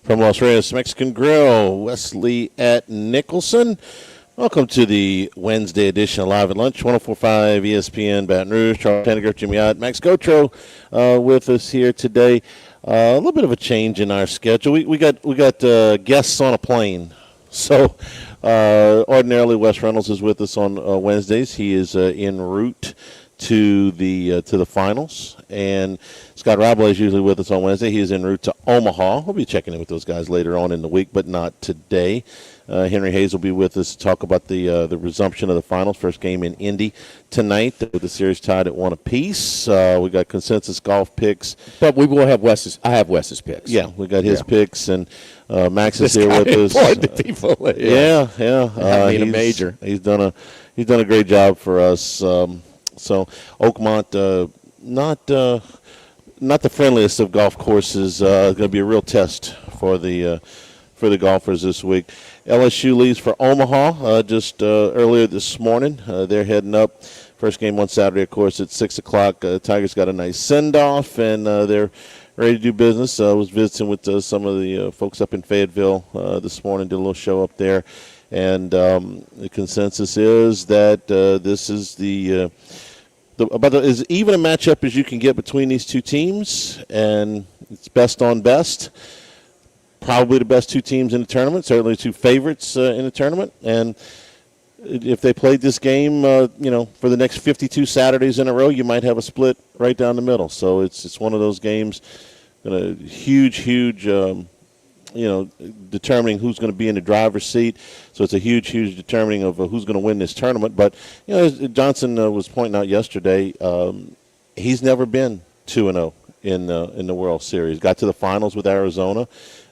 From Los Reyes Mexican Grill, Wesley at Nicholson. Welcome to the Wednesday edition of Live at Lunch, 104.5 ESPN Baton Rouge. Charles Henniger, Jimmy Ott, Max Gotro with us here today. A little bit of a change in our schedule. We got guests on a plane. So ordinarily Wes Reynolds is with us on Wednesdays. He is en route to the finals, and Scott Rabelais is usually with us on Wednesday. He is en route to Omaha. We'll be checking in with those guys later on in the week, but not today. Henry Hayes will be with us to talk about the resumption of the finals. First game in Indy tonight with the series tied at 1 apiece. We got consensus golf picks, but we will have Wes's. I have Wes's picks. Yeah, we got his picks, and Max is here with us. The people. Yeah. He's a major. He's done a great job for us. So Oakmont, not the friendliest of golf courses. Going to be a real test for the golfers this week. LSU leaves for Omaha just earlier this morning. They're heading up. First game on Saturday, of course, at 6 o'clock. Tigers got a nice send-off, and they're ready to do business. I was visiting with some of the folks up in Fayetteville this morning, did a little show up there. And the consensus is that this is about as even a matchup as you can get between these two teams, and it's best on best. Probably the best two teams in the tournament, certainly two favorites in the tournament. And if they played this game, for the next 52 Saturdays in a row, you might have a split right down the middle. So it's one of those games, huge, determining who's going to be in the driver's seat. So it's a huge determining of who's going to win this tournament. But, as Johnson was pointing out yesterday, he's never been 2-0 in the World Series. Got to the finals with Arizona.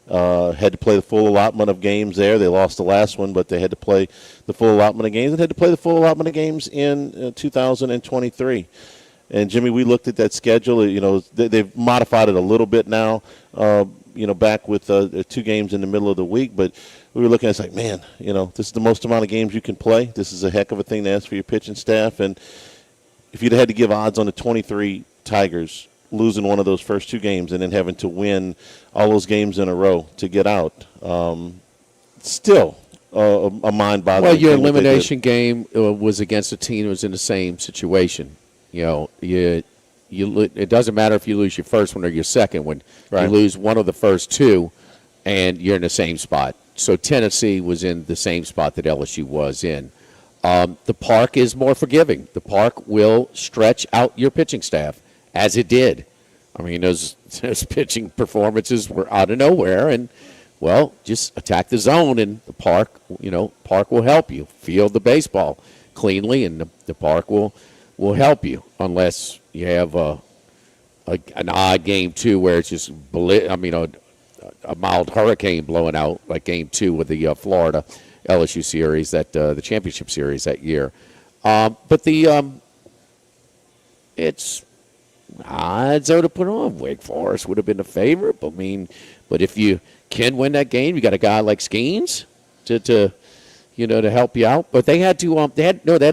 Had to play the full allotment of games there. They lost the last one, but they had to play the full allotment of games and had to play the full allotment of games in 2023. And, Jimmy, we looked at that schedule. They've modified it a little bit now, back with 2 games in the middle of the week. But we were looking at it, it's like, man, this is the most amount of games you can play. This is a heck of a thing to ask for your pitching staff. And if you'd had to give odds on the 23 Tigers losing one of those first 2 games and then having to win all those games in a row to get out, still a mind-boggling. Well, your elimination game was against a team that was in the same situation. It doesn't matter if you lose your first one or your second one. Right. You lose one of the first 2, and you're in the same spot. So Tennessee was in the same spot that LSU was in. The park is more forgiving. The park will stretch out your pitching staff, as it did. I mean, those pitching performances were out of nowhere, and, well, just attack the zone, and the park will help you field the baseball cleanly, and the park will help you, unless you have an odd game 2 where it's just a mild hurricane blowing out, like game 2 with the Florida LSU series, the championship series that year. But it's odds are to put on. Wake Forest would have been the favorite. But if you can win that game, you got a guy like Skeens to help you out. But they had to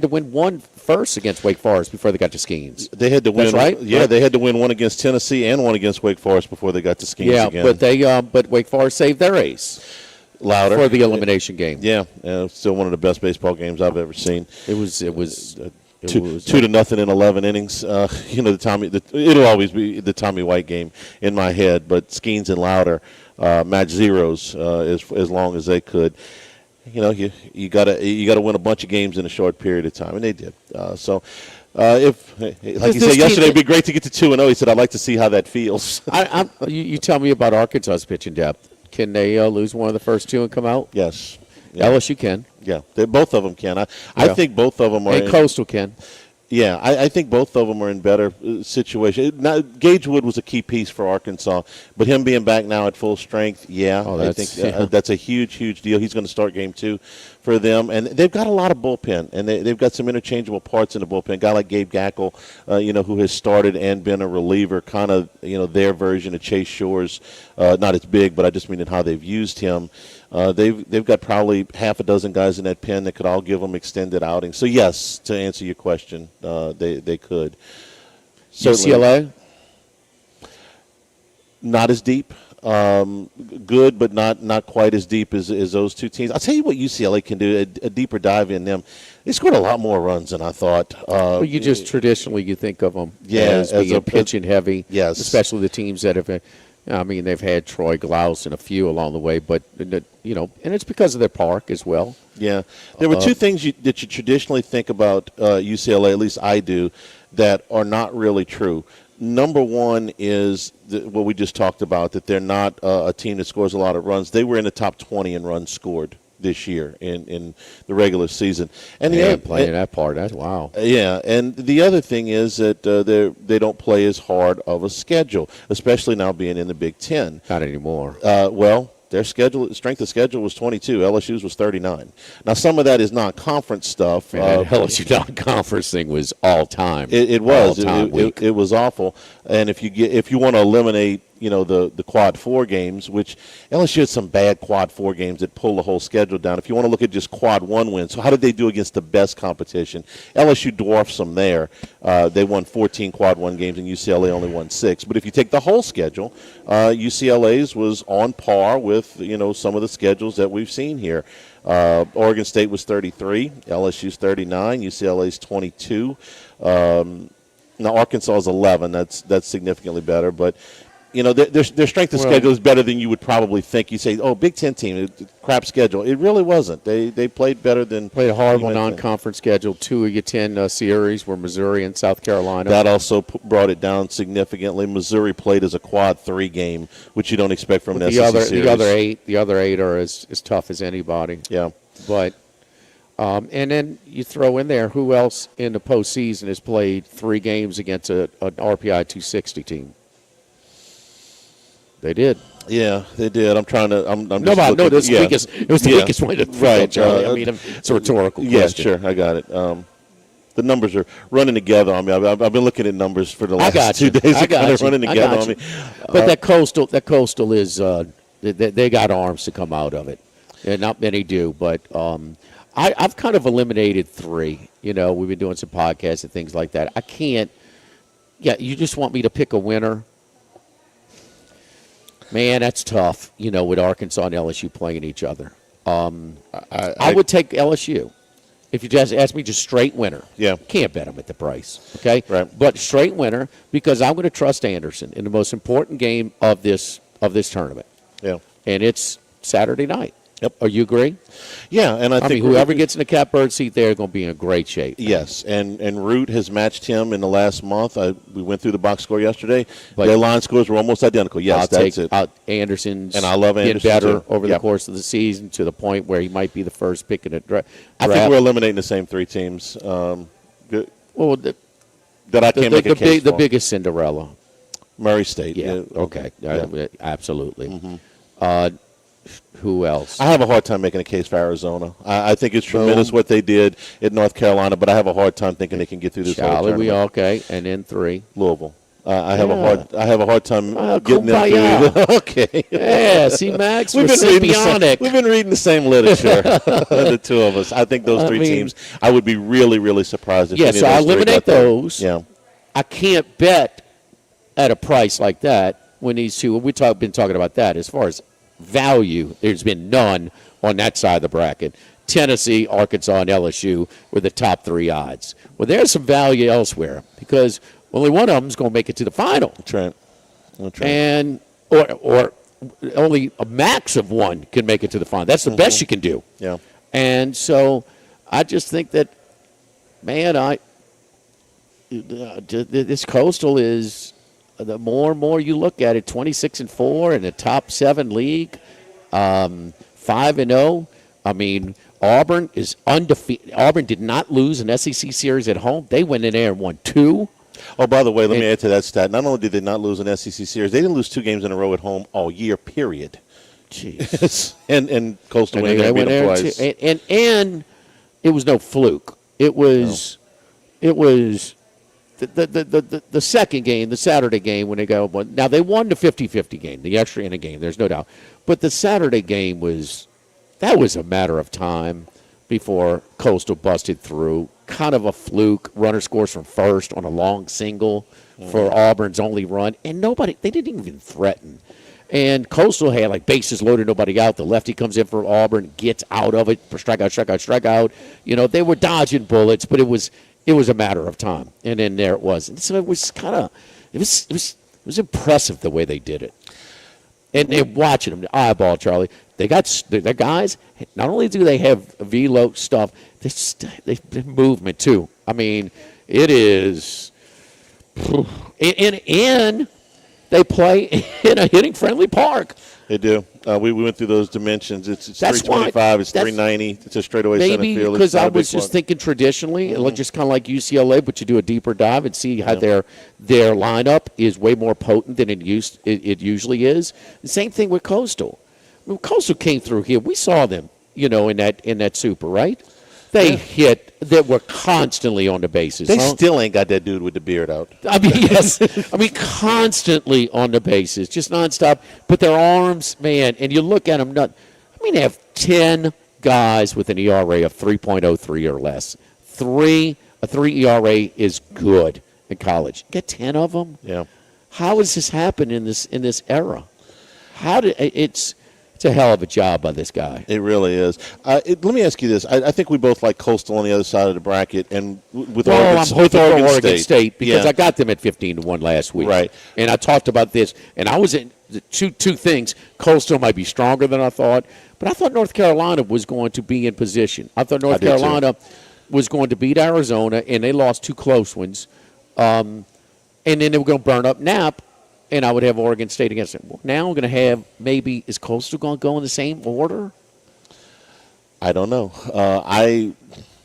win one first against Wake Forest before they got to Skeens. They had to win. That's right. Yeah, they had to win one against Tennessee and one against Wake Forest before they got to Skeens again. Yeah, but Wake Forest saved their ace. Louder for the elimination game. Yeah, still one of the best baseball games I've ever seen. It was 2-0 in 11 innings. It'll always be the Tommy White game in my head. But Skeens and Louder match zeros as long as they could. You gotta win a bunch of games in a short period of time, and they did. If, like you said yesterday, it'd be great to get to 2-0. He said, "I'd like to see how that feels." You tell me about Arkansas's pitching depth. Can they lose one of the first 2 and come out? Yes. Yeah. LSU can. Yeah, both of them can. I think both of them are. And Coastal can. Yeah, I think both of them are in better situation. Now, Gage Wood was a key piece for Arkansas, but him being back now at full strength, I think that's a huge deal. He's going to start game 2 for them, and they've got a lot of bullpen, and they've got some interchangeable parts in the bullpen. A guy like Gabe Gackle, who has started and been a reliever, kind of their version of Chase Shores. Not as big, but I just mean in how they've used him. They've got probably half a dozen guys in that pen that could all give them extended outings. So yes, to answer your question, they could. UCLA? Not as deep. good, but not quite as deep as those two teams. I'll tell you what UCLA can do, a deeper dive in them. They scored a lot more runs than I thought. Well, you just traditionally you think of them as being pitching heavy, yes, especially the teams that have. I mean, they've had Troy Glaus and a few along the way, but and it's because of their park as well. Yeah, there were two things that you traditionally think about UCLA, at least I do, that are not really true. Number one is what we just talked about, that they're not a team that scores a lot of runs. They were in the top 20 in runs scored this year in the regular season. And playing that part, that's wow. Yeah, and the other thing is that they don't play as hard of a schedule, especially now being in the Big Ten. Not anymore. Well, their strength of schedule was 22. LSU's was 39. Now, some of that is non-conference stuff. Man, that LSU non-conference thing was all time. It was. It was awful. And if you want to eliminate, the quad 4 games, which LSU had some bad quad 4 games that pull the whole schedule down. If you want to look at just quad 1 wins, so how did they do against the best competition? LSU dwarfs them there. They won 14 quad 1 games, and UCLA only won 6. But if you take the whole schedule, UCLA's was on par with some of the schedules that we've seen here. Oregon State was 33, LSU's 39, UCLA's 22. Now Arkansas is 11. That's significantly better, but their strength of schedule is better than you would probably think. You say, "Oh, Big Ten team, crap schedule." It really wasn't. They played better than played a horrible non-conference schedule. 2 of your 10 series were Missouri and South Carolina. That also brought it down significantly. Missouri played as a quad 3 game, which you don't expect from an SEC series. The other eight are as tough as anybody. Yeah, but. And then you throw in there who else in the postseason has played 3 games against an RPI 260 team. They did. Yeah, they did. I'm trying to. I'm no, just no, this weakest. It was the weakest way to throw right, Charlie. I mean, it's a rhetorical question. Yeah, sure, I got it. The numbers are running together on me. I've been looking at numbers for the last 2 days. They're running together on me. But that coastal is they got arms to come out of it. And not many do, but I've kind of eliminated 3. We've been doing some podcasts and things like that. I can't. Yeah, you just want me to pick a winner. Man, that's tough, with Arkansas and LSU playing each other. I would take LSU. If you just ask me, just straight winner. Yeah. Can't bet them at the price, okay? Right. But straight winner because I'm going to trust Anderson in the most important game of this tournament. Yeah. And it's Saturday night. Yep. Are you agree? Yeah, and I think whoever gets in the catbird seat there is going to be in great shape. Yes, and Root has matched him in the last month. We went through the box score yesterday. Their line scores were almost identical. Yes, that's it. Anderson's and I love Anderson getting better too. over the course of the season to the point where he might be the first pick in the draft. I think we're eliminating the same 3 teams. That I can't make a case for. The biggest Cinderella. Murray State. Yeah. Okay. Yeah. Absolutely. Mm-hmm. Who else? I have a hard time making a case for Arizona. I think it's tremendous what they did at North Carolina, but I have a hard time thinking they can get through this whole tournament. Okay, and then 3. Louisville. I have a hard time getting them through. Okay. Yeah. See, Max, we've been reading the same literature. The 2 of us. I think those 3 teams. I would be really, really surprised if any of those 3 I eliminate those. Yeah. I can't bet at a price like that when these 2. We've been talking about that as far as value. There's been none on that side of the bracket. Tennessee, Arkansas, and LSU were the top 3 odds. Well, there's some value elsewhere because only one of them is going to make it to the final. That's right. And or only a max of 1 can make it to the final. That's the best you can do. Yeah. And so I just think that, man, this Coastal is. The more and more you look at it, 26-4 in the top 7 league, 5-0. I mean, Auburn is undefeated. Auburn did not lose an SEC series at home. They went in there and won 2. Oh, by the way, let me add to that stat. Not only did they not lose an SEC series, they didn't lose 2 games in a row at home all year. Period. Jeez. and Coastal went there twice. And it was no fluke. It was. The second game, the Saturday game, when they go, now they won the 50-50 game, the extra inning game, there's no doubt. But the Saturday game was a matter of time before Coastal busted through. Kind of a fluke. Runner scores from first on a long single for Auburn's only run. And they didn't even threaten. And Coastal had like bases loaded, nobody out. The lefty comes in for Auburn, gets out of it for strikeout. They were dodging bullets, but it was a matter of time. And then there it was. And so it was kind of it was impressive the way they did it. And watching them, the eyeball, Charlie. They got the guys. Not only do they have velo stuff, they movement too. I mean, it is. And they play in a hitting-friendly park. They do. We went through those dimensions. It's 325. It's 390. It's a straightaway center field. Maybe because I was just thinking traditionally, it looked just kind of like UCLA, but you do a deeper dive and see how their lineup is way more potent than it usually is. The same thing with Coastal. When Coastal came through here, we saw them, in that super, right? They hit that were constantly on the bases. They still ain't got that dude with the beard out. I mean, yes. Constantly on the bases, just nonstop. But their arms, man, and you look at them, they have 10 guys with an ERA of 3.03 or less. A 3 ERA is good in college. Get 10 of them? Yeah. How has this happened in this era? It's a hell of a job by this guy. It really is. Let me ask you this. I think we both like Coastal on the other side of the bracket, and with Oregon State because I got them at 15-1 last week. Right. And I talked about this, and I was in two things. Coastal might be stronger than I thought, but I thought North Carolina was going to be in position. I thought North Carolina was going to beat Arizona, and they lost 2 close ones. And then they were going to burn up Knapp. And I would have Oregon State against it. Well, now I'm going to have is Coastal going to go in the same order? I don't know.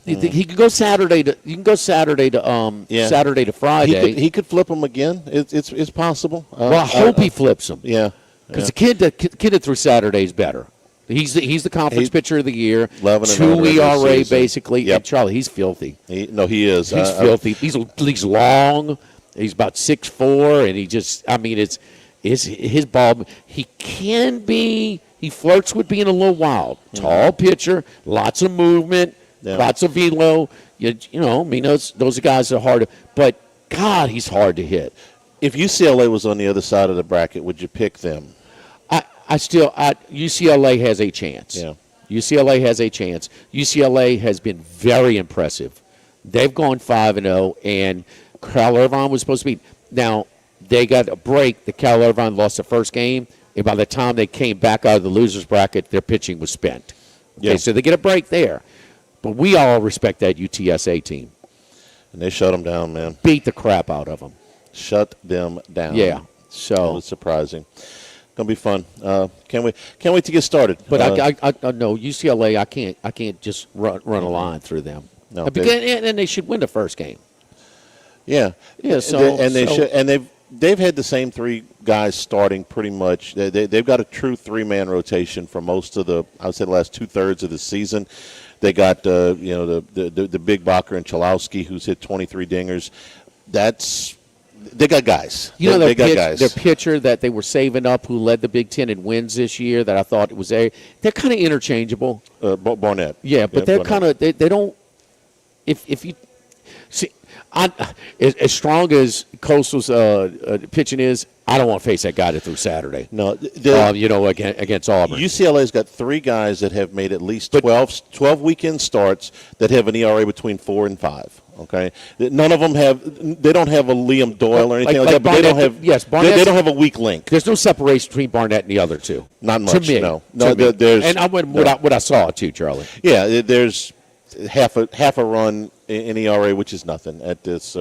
He could go Saturday to. You can go Saturday to Saturday to Friday. He could flip them again. It's possible. Well, I hope he flips them. Yeah, because the kid that threw Saturday is better. He's the conference pitcher of the year. 2 ERA basically. Yep. And Charlie, he's filthy. He is. He's filthy. He's long. He's about 6'4", and he just, it's his ball. He flirts with being a little wild. Tall pitcher, lots of movement, lots of velo. Those are guys that are hard to, but God, he's hard to hit. If UCLA was on the other side of the bracket, would you pick them? UCLA has a chance. Yeah. UCLA has a chance. UCLA has been very impressive. They've gone 5-0, and Cal Irvine was supposed to be. Now, they got a break. The Cal Irvine lost the first game, and by the time they came back out of the loser's bracket, their pitching was spent. Okay, so they get a break there. But we all respect that UTSA team. And they shut them down, man. Beat the crap out of them. Shut them down. Yeah. So it was surprising. Gonna be fun. Can't wait to get started. But I know UCLA. I can't just run a line through them. No, and they should win the first game. Yeah. So they've had the same 3 guys starting pretty much. They've got a true 3-man rotation for most of the last 2/3 of the season. They got the big Bacher and Chalowski, who's hit 23 dingers. They got guys. They got guys. Their pitcher that they were saving up, who led the Big Ten in wins this year, that I thought was they're kind of interchangeable. Barnett. Yeah, but they're kind of they don't. If you see, as strong as Coastal's pitching is, I don't want to face that guy that threw Saturday. No, against Auburn. UCLA's got 3 guys that have made at least 12 weekend starts that have an ERA between 4 and 5. Okay, none of them they don't have a Liam Doyle or anything like that. But Barnett, they don't have a weak link. There's no separation between Barnett and the other 2. Not much. To me, no. There's, and I went what I saw too, Charlie. Yeah, there's half a run in ERA, which is nothing at this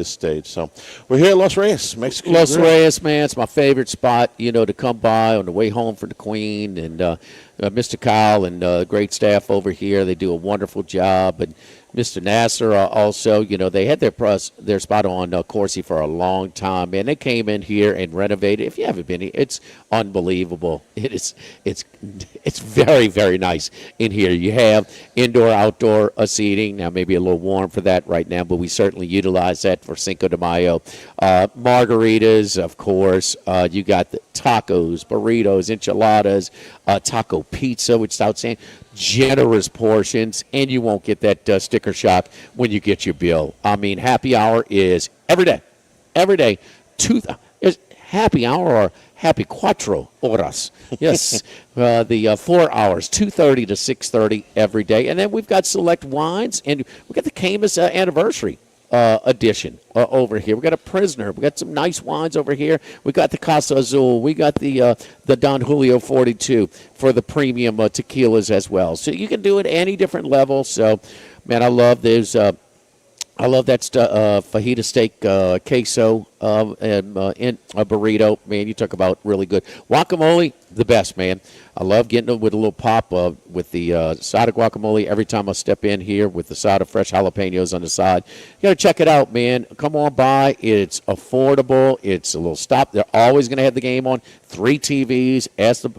stage. So we're here at Los Reyes, Mexico. Los Reyes, man, it's my favorite spot, to come by on the way home from the Queen. And Mr. Kyle and great staff over here, they do a wonderful job. And Mr. Nasser also, they had their spot on Corsi for a long time, man. They came in here and renovated. If you haven't been here, it's unbelievable. It's very, very nice in here. You have indoor, outdoor seating. Now, maybe a little warm for that right now, but we certainly utilize that for Cinco de Mayo. Margaritas, of course. You got the tacos, burritos, enchiladas, taco pizza, which is outstanding. Generous portions, and you won't get that sticker shock when you get your bill. Happy hour is every day. happy hour or happy cuatro horas. Yes, the 4 hours, 2:30 to 6:30 every day. And then we've got select wines, and we've got the Camus anniversary edition over here. We got a Prisoner. We got some nice wines over here. We got the Casa Azul. We got the Don Julio 42 for the premium tequilas as well. So you can do it any different level. So, man, I love those. I love that fajita steak queso and a burrito. Man, you talk about really good. Guacamole, the best, man. I love getting it with a little pop with the side of guacamole every time I step in here with the side of fresh jalapenos on the side. You got to check it out, man. Come on by. It's affordable. It's a little stop. They're always going to have the game on. 3 TVs.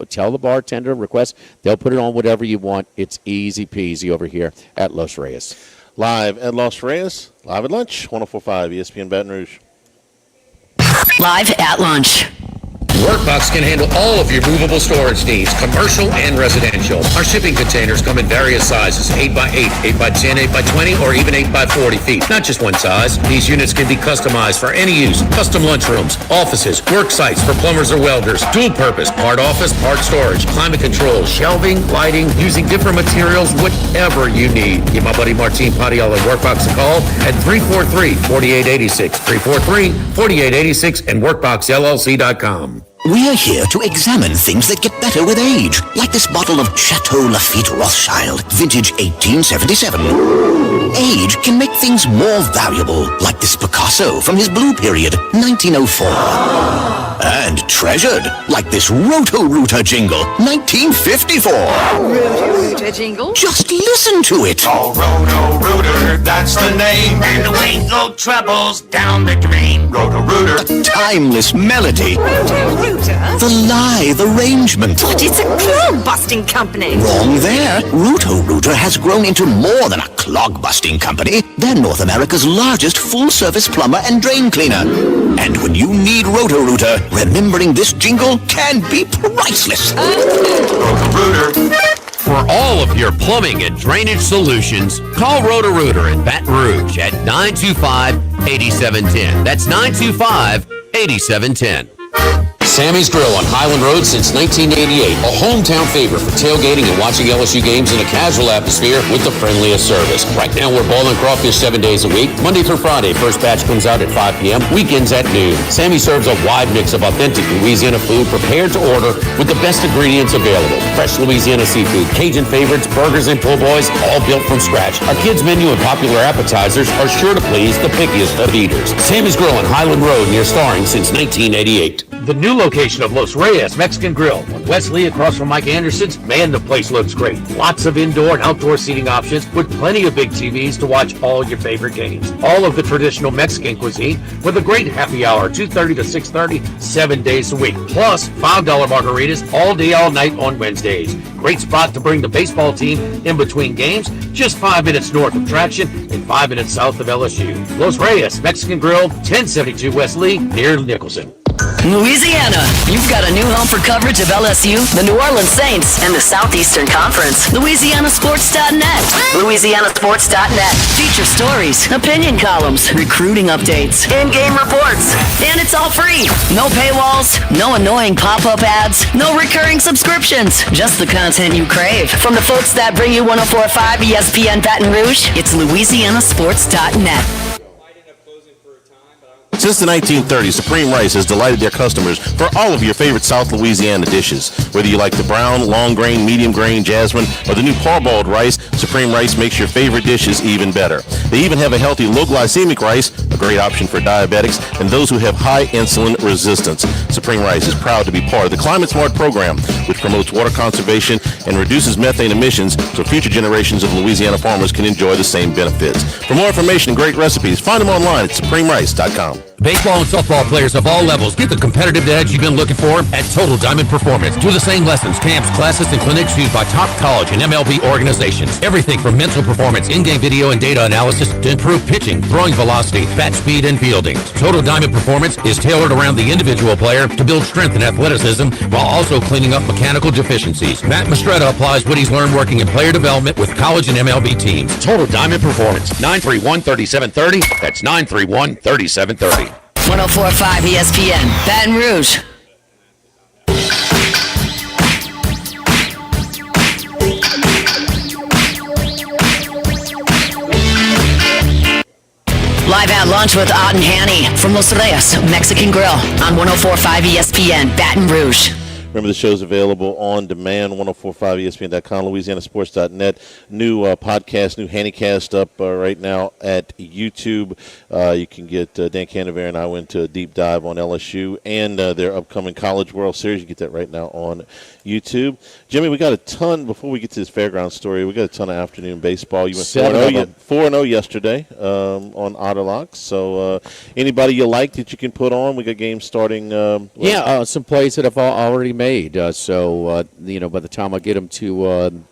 Tell the bartender, request. They'll put it on whatever you want. It's easy peasy over here at Los Reyes. Live at Los Reyes, live at lunch, 104.5 ESPN Baton Rouge. Live at lunch. Workbox can handle all of your movable storage needs, commercial and residential. Our shipping containers come in various sizes, 8x8, 8x10, 8x20, or even 8x40 feet. Not just one size. These units can be customized for any use. Custom lunchrooms, offices, work sites for plumbers or welders, dual purpose, part office, part storage, climate control, shelving, lighting, using different materials, whatever you need. Give my buddy Martin Padial at Workbox a call at 343-4886, 343-4886, and workboxllc.com. We're here to examine things that get better with age, like this bottle of Chateau Lafite Rothschild, vintage 1877. Age can make things more valuable, like this Picasso from his Blue Period, 1904. And treasured, like this Roto-Rooter jingle, 1954. Roto-Rooter jingle? Just listen to it. Oh, Roto-Rooter, that's the name. And away go troubles down the drain. Roto-Rooter. A timeless melody. Roto-Rooter? The lithe arrangement. But it's a clog-busting company. Wrong there. Roto-Rooter has grown into more than a clog-busting company. They're North America's largest full-service plumber and drain cleaner. And when you need Roto-Rooter, remembering this jingle can be priceless. Roto-Rooter. For all of your plumbing and drainage solutions, call Roto-Rooter in Baton Rouge at 925-8710. That's 925-8710. Sammy's Grill on Highland Road since 1988. A hometown favorite for tailgating and watching LSU games in a casual atmosphere with the friendliest service. Right now we're boiling crawfish 7 days a week. Monday through Friday, first batch comes out at 5 p.m. Weekends at noon. Sammy serves a wide mix of authentic Louisiana food prepared to order with the best ingredients available. Fresh Louisiana seafood, Cajun favorites, burgers, and po' boys, all built from scratch. Our kids' menu and popular appetizers are sure to please the pickiest of eaters. Sammy's Grill on Highland Road near Starring since 1988. The new location of Los Reyes Mexican Grill on Wesley across from Mike Anderson's. Man, the place looks great. Lots of indoor and outdoor seating options with plenty of big TVs to watch all your favorite games. All of the traditional Mexican cuisine with a great happy hour, 2:30 to 6:30, 7 days a week. Plus $5 margaritas all day, all night on Wednesdays. Great spot to bring the baseball team in between games, just 5 minutes north of Traction and 5 minutes south of LSU. Los Reyes Mexican Grill, 1072 West Lee, near Nicholson. Louisiana, you've got a new home for coverage of LSU, the New Orleans Saints, and the Southeastern Conference. LouisianaSports.net. LouisianaSports.net. Feature stories, opinion columns, recruiting updates, in-game reports. And it's all free. No paywalls, no annoying pop-up ads, no recurring subscriptions. Just the content you crave. From the folks that bring you 104.5 ESPN Baton Rouge, it's LouisianaSports.net. Since the 1930s, Supreme Rice has delighted their customers for all of your favorite South Louisiana dishes. Whether you like the brown, long grain, medium grain, jasmine, or the new parboiled rice, Supreme Rice makes your favorite dishes even better. They even have a healthy low glycemic rice, a great option for diabetics and those who have high insulin resistance. Supreme Rice is proud to be part of the Climate Smart program, which promotes water conservation and reduces methane emissions so future generations of Louisiana farmers can enjoy the same benefits. For more information and great recipes, find them online at supremerice.com. Baseball and softball players of all levels get the competitive edge you've been looking for at Total Diamond Performance. Do the same lessons, camps, classes, and clinics used by top college and MLB organizations. Everything from mental performance, in-game video, and data analysis to improve pitching, throwing velocity, bat speed, and fielding. Total Diamond Performance is tailored around the individual player to build strength and athleticism while also cleaning up mechanical deficiencies. Matt Mastretta applies what he's learned working in player development with college and MLB teams. Total Diamond Performance, 931-3730. That's 931-3730. 104.5 ESPN, Baton Rouge. Live at lunch with Ott and Hanny from Los Reyes Mexican Grill on 104.5 ESPN, Baton Rouge. Remember, the show's available on demand, 1045ESPN.com, LouisianaSports.net. New podcast, new Handycast up right now at YouTube. You can get Dan Canaver and I went to a deep dive on LSU and their upcoming College World Series. You get that right now on YouTube. Jimmy, we got a ton, before we get to this fairground story, we got a ton of afternoon baseball. You went 4-0 yesterday on Otterlocks. So anybody you like that you can put on? We got games starting. Some plays that I've already made. So by the time I get him to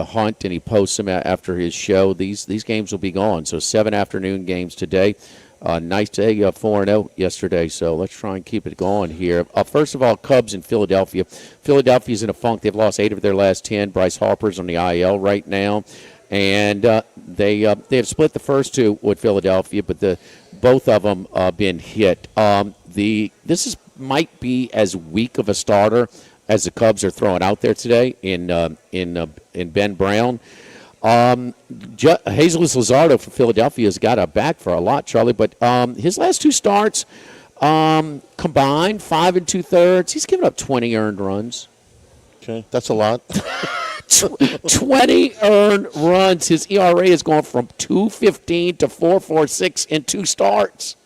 Hunt and he posts them after his show, these games will be gone. So 7 afternoon games today. Nice day, 4-0 yesterday. So let's try and keep it going here. First of all, Cubs in Philadelphia. Philadelphia's in a funk. They've lost 8 of their last 10. Bryce Harper's on the IL right now. And they have split the first 2 with Philadelphia, but both of them been hit. This might be as weak of a starter as the Cubs are throwing out there today in Ben Brown. Jesus Luzardo for Philadelphia has got a back for a lot, Charlie, but his last 2 starts combined 5 2/3. He's given up 20 earned runs. Okay, that's a lot. 20 earned runs. His ERA has gone from 2.15 to 4.46 in 2 starts.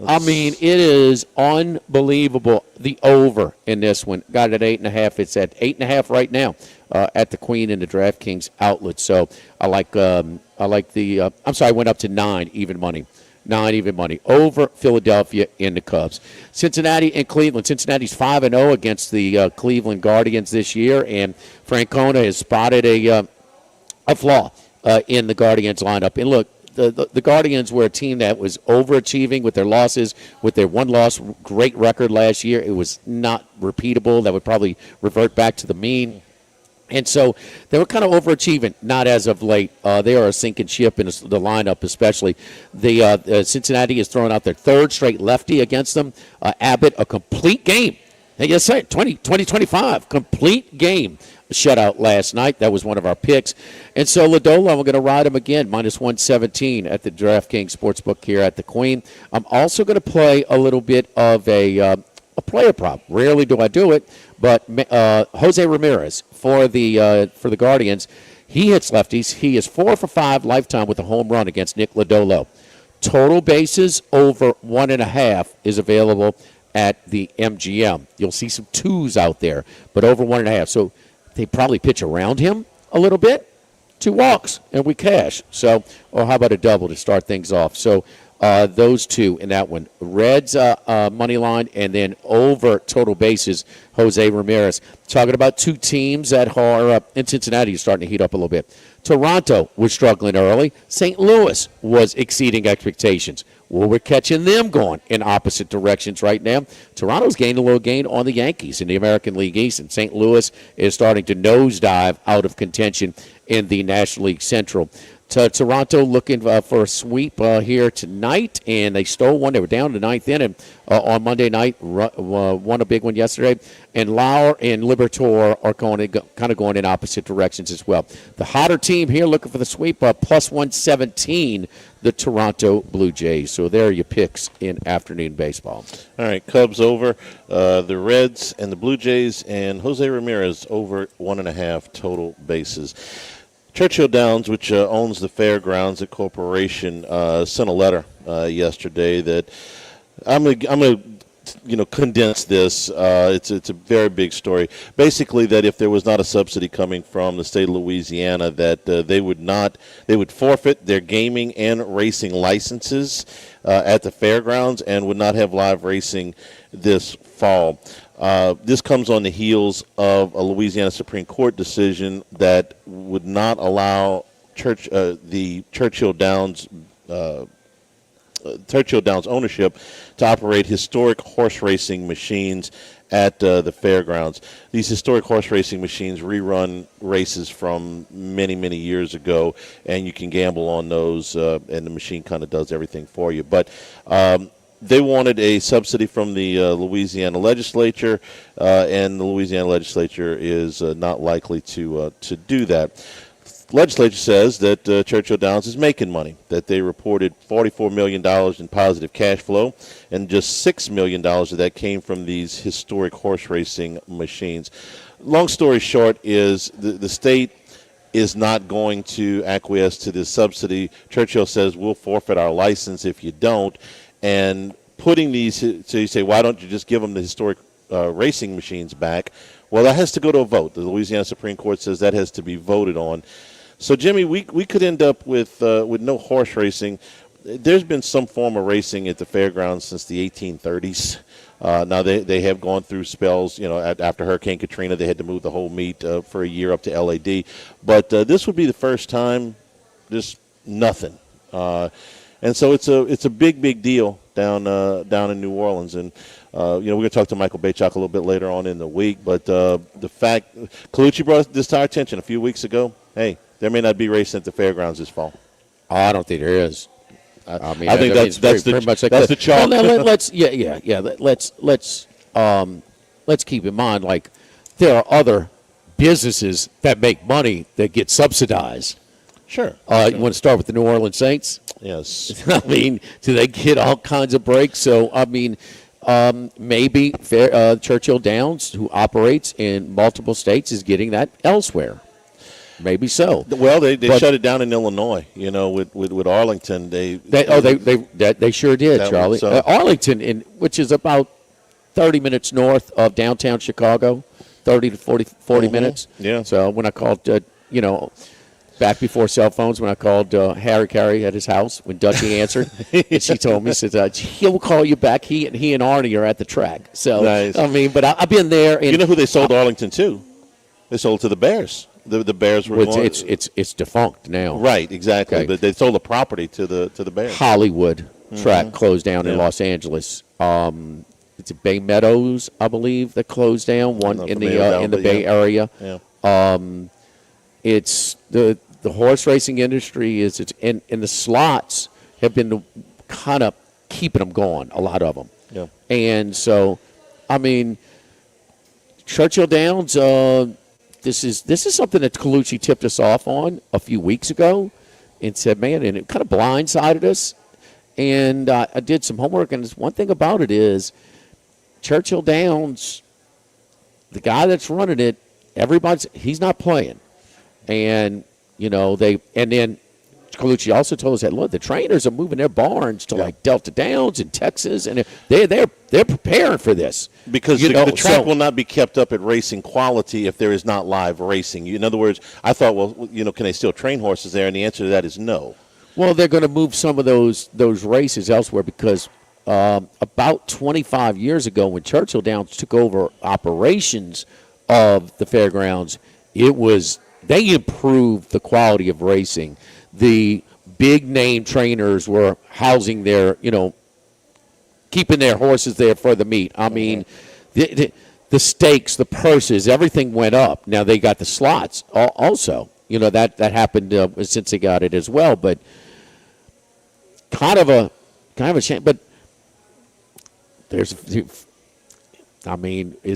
I mean, it is unbelievable. The over in this one got it at 8.5. It's at 8.5 right now at the Queen in the DraftKings outlet. So I like the. I'm sorry, I went up to 9 even money. 9 even money over Philadelphia in the Cubs. Cincinnati and Cleveland. Cincinnati's 5-0 against the Cleveland Guardians this year, and Francona has spotted a flaw in the Guardians lineup. And look. The Guardians were a team that was overachieving with their losses, with their one-loss great record last year. It was not repeatable. That would probably revert back to the mean. And so they were kind of overachieving, not as of late. They are a sinking ship in the lineup, especially. Cincinnati is throwing out their 3rd straight lefty against them. Abbott, a complete game. Yes, sir, 2025, complete game. Shutout last night. That was one of our picks. And so Lodolo, I'm going to ride him again, minus 117 at the DraftKings Sportsbook here at the Queen. I'm also going to play a little bit of a player prop. Rarely do I do it, but Jose Ramirez for the Guardians, he hits lefties. He is 4 for 5 lifetime with a home run against Nick Lodolo. Total bases over 1.5 is available at the MGM. You'll see some 2s out there, but over 1.5. So they probably pitch around him a little bit. 2 walks, and we cash. So, or how about a double to start things off? So those 2 in that one. Reds money line, and then over total bases, Jose Ramirez. Talking about 2 teams that are in Cincinnati is starting to heat up a little bit. Toronto was struggling early. St. Louis was exceeding expectations. Well, we're catching them going in opposite directions right now. Toronto's gained a little gain on the Yankees in the American League East, and St. Louis is starting to nosedive out of contention in the National League Central. Toronto looking for a sweep here tonight, and they stole one. They were down to the 9th inning on Monday night, won a big one yesterday. And Lauer and Liberatore are kind of going in opposite directions as well. The hotter team here looking for the sweep, plus 117, the Toronto Blue Jays. So there are your picks in afternoon baseball. All right, Cubs over, the Reds and the Blue Jays, and Jose Ramirez over 1.5 total bases. Churchill Downs, which owns the fairgrounds, the corporation, sent a letter yesterday that I'm gonna condense this. It's a very big story. Basically, that if there was not a subsidy coming from the state of Louisiana, that they would forfeit their gaming and racing licenses at the fairgrounds and would not have live racing this fall. This comes on the heels of a Louisiana Supreme Court decision that would not allow the Churchill Downs ownership to operate historic horse racing machines at the fairgrounds. These historic horse racing machines rerun races from many, many years ago, and you can gamble on those, and the machine kind of does everything for you. But They wanted a subsidy from the Louisiana legislature, and the Louisiana legislature is not likely to do that. The legislature says that Churchill Downs is making money, that they reported $44 million in positive cash flow, and just $6 million of that came from these historic horse racing machines. Long story short is the state is not going to acquiesce to this subsidy. Churchill says we'll forfeit our license if you don't. And putting these, so you say, why don't you just give them the historic racing machines back? Well, that has to go to a vote. The Louisiana Supreme Court says that has to be voted on. So, Jimmy, we could end up with no horse racing. There's been some form of racing at the fairgrounds since the 1830s. Now, they have gone through spells, after Hurricane Katrina, they had to move the whole meet for a year up to LAD. But this would be the first time, just nothing. And so it's a big deal down in New Orleans. And, we're going to talk to Michael Baychak a little bit later on in the week. But the fact, Colucci brought this to our attention a few weeks ago. Hey, there may not be racing at the fairgrounds this fall. Oh, I don't think there is. I mean, I think that's pretty much like that's the chalk. Well, let's keep in mind, like, there are other businesses that make money that get subsidized. Sure. You want to start with the New Orleans Saints? Yes. I mean, do they get all kinds of breaks? So, I mean, maybe Churchill Downs, who operates in multiple states, is getting that elsewhere. Maybe so. Well, they shut it down in Illinois. With Arlington, they sure did, Charlie. Arlington, which is about 30 minutes north of downtown Chicago, 30 to 40 minutes. Yeah. So when I called, back before cell phones, when I called Harry Carey at his house, when Dutchie answered, and she told me, said, he'll call you back. He and Arnie are at the track. So, nice. I mean, but I've been there. And you know who they sold Arlington to? They sold to the Bears. The Bears were it's defunct now. Right, exactly. Okay. But they sold the property to the Bears. Hollywood track closed down in Los Angeles. It's Bay Meadows, I believe, that closed down. One in the Bay Area. Yeah. It's the horse racing industry and the slots have been kind of keeping them going. A lot of them. Yeah. And so, I mean, Churchill Downs. This is something that Colucci tipped us off on a few weeks ago and said, man, and it kind of blindsided us. And I did some homework, and one thing about it is Churchill Downs, the guy that's running it, he's not playing. And, then Colucci also told us that, look, the trainers are moving their barns to like Delta Downs in Texas, and they're preparing for this. Because the track will not be kept up at racing quality if there is not live racing. In other words, I thought, well, can they still train horses there? And the answer to that is no. Well, they're going to move some of those races elsewhere because about 25 years ago when Churchill Downs took over operations of the fairgrounds, they improved the quality of racing. The big-name trainers were housing their, keeping their horses there for the meet. I mean, the stakes, the purses, everything went up. Now they got the slots also. That happened since they got it as well. But kind of a shame. But is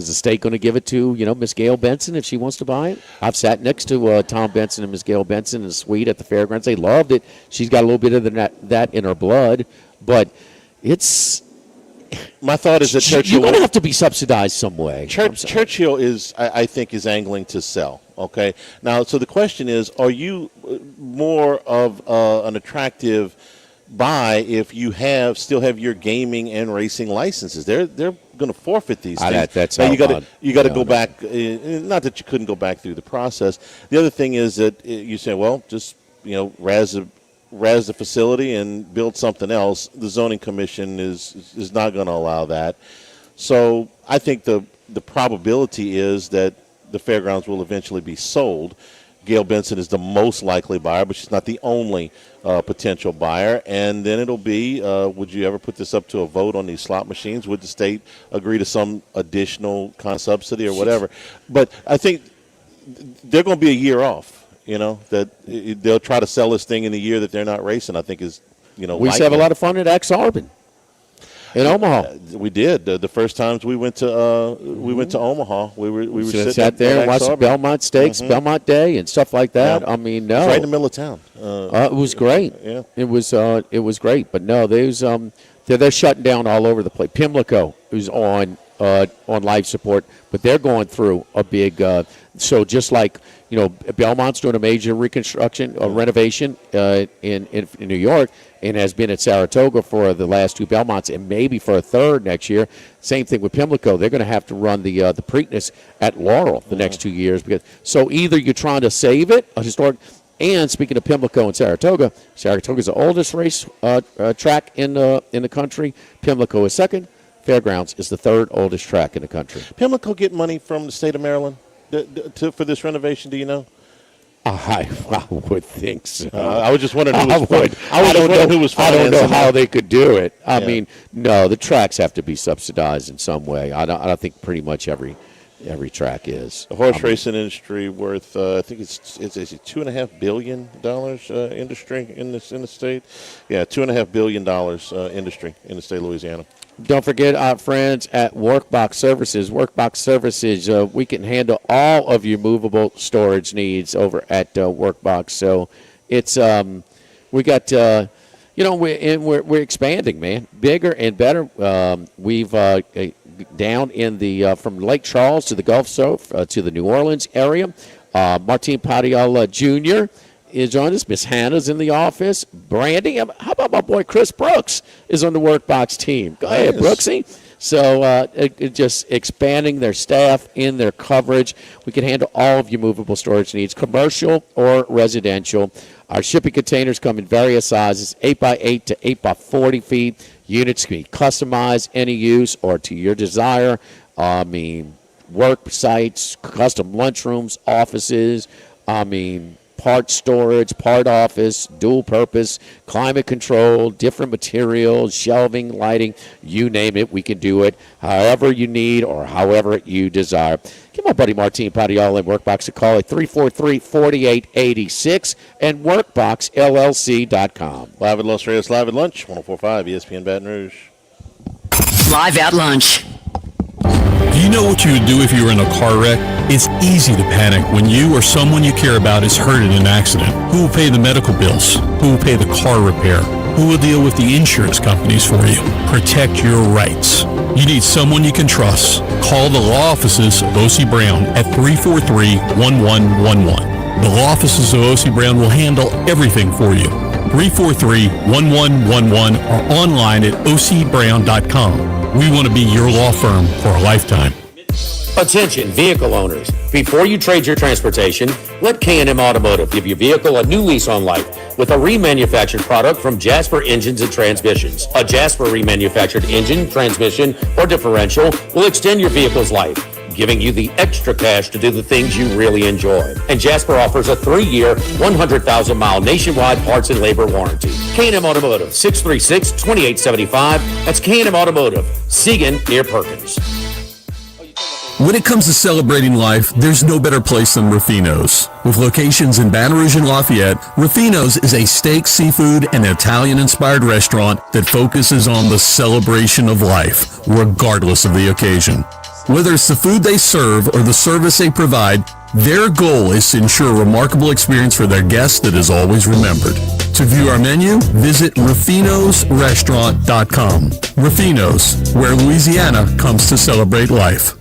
the state going to give it to, Miss Gail Benson if she wants to buy it? I've sat next to Tom Benson and Miss Gail Benson in a suite at the fairgrounds. They loved it. She's got a little bit of that in her blood. But it's... My thought is that Churchill... You're going to have to be subsidized some way. Churchill I think, is angling to sell. Okay? Now, so the question is, are you more of an attractive buy if you still have your gaming and racing licenses? They're going to forfeit these things. That's now you got to go back. Not that you couldn't go back through the process. The other thing is that you say, well, just razz the facility and build something else. The zoning commission is not going to allow that. So I think the probability is that the fairgrounds will eventually be sold. Gail Benson is the most likely buyer, but she's not the only potential buyer. And then it'll be, would you ever put this up to a vote on these slot machines? Would the state agree to some additional kind of subsidy or whatever? But I think they're going to be a year off, that they'll try to sell this thing in the year that they're not racing, I think is, We used to have a lot of fun at X Arbin. in Omaha. We did. The first times we went to Omaha, we were So sitting sat there and watched the Auburn. Belmont Steaks, Belmont Day, and stuff like that. Yeah. I mean, It's no, right in the middle of town. it was great. Yeah. It was great. But no, they're shutting down all over the place. Pimlico is on life support, but they're going through a big. So just like Belmont's doing a major reconstruction or renovation in New York, and has been at Saratoga for the last two Belmonts, and maybe for a third next year. Same thing with Pimlico. They're going to have to run the Preakness at Laurel the next 2 years, because so either you're trying to save it, a historic. And speaking of Pimlico and Saratoga, Saratoga is the oldest race track in the country. Pimlico is second. Fairgrounds is the third oldest track in the country. Pimlico get money from the state of Maryland for this renovation? Do you know? I would think so. I was just wondering who was I don't know how they could do it. I Yeah. mean, no, the tracks have to be subsidized in some way. I don't think pretty much every track is. The horse racing industry worth, I think it's $2.5 billion industry in the state. Yeah, $2.5 billion industry in the state of Louisiana. Don't forget our friends at Workbox Services. Workbox Services, we can handle all of your movable storage needs over at Workbox. So it's we got we're expanding, man, bigger and better. We've down in the from Lake Charles to the Gulf South to the New Orleans area. Martin Padilla Jr. is on us. Miss Hannah's in the office. Brandy, how about my boy Chris Brooks is on the Workbox team? Go ahead, Brooksy. So just expanding their staff in their coverage. We can handle all of your movable storage needs, commercial or residential. Our shipping containers come in various sizes, 8x8 to 8x40 feet. Units can be customized, any use or to your desire. Work sites, custom lunchrooms, offices. Part storage, part office, dual purpose, climate control, different materials, shelving, lighting, you name it, we can do it however you need or however you desire. Give my buddy Martin Padilla and Workbox a call at 343-4886 and workboxllc.com. Live at Los Reyes, live at lunch, 104.5 ESPN Baton Rouge. Live at lunch. Do you know what you would do if you were in a car wreck? It's easy to panic when you or someone you care about is hurt in an accident. Who will pay the medical bills? Who will pay the car repair? Who will deal with the insurance companies for you? Protect your rights. You need someone you can trust. Call the law offices of O.C. Brown at 343-1111. The law offices of O.C. Brown will handle everything for you. 343-1111 or online at ocbrown.com. We want to be your law firm for a lifetime. Attention, vehicle owners. Before you trade your transportation, let K&M Automotive give your vehicle a new lease on life with a remanufactured product from Jasper Engines and Transmissions. A Jasper remanufactured engine, transmission, or differential will extend your vehicle's life, giving you the extra cash to do the things you really enjoy. And Jasper offers a 3-year, 100,000-mile nationwide parts and labor warranty. K&M Automotive, 636-2875. That's K&M Automotive, Siegen near Perkins. When it comes to celebrating life, there's no better place than Ruffino's. With locations in Baton Rouge and Lafayette, Ruffino's is a steak, seafood, and Italian-inspired restaurant that focuses on the celebration of life, regardless of the occasion. Whether it's the food they serve or the service they provide, their goal is to ensure a remarkable experience for their guests that is always remembered. To view our menu, visit ruffinosrestaurant.com. Ruffino's, where Louisiana comes to celebrate life.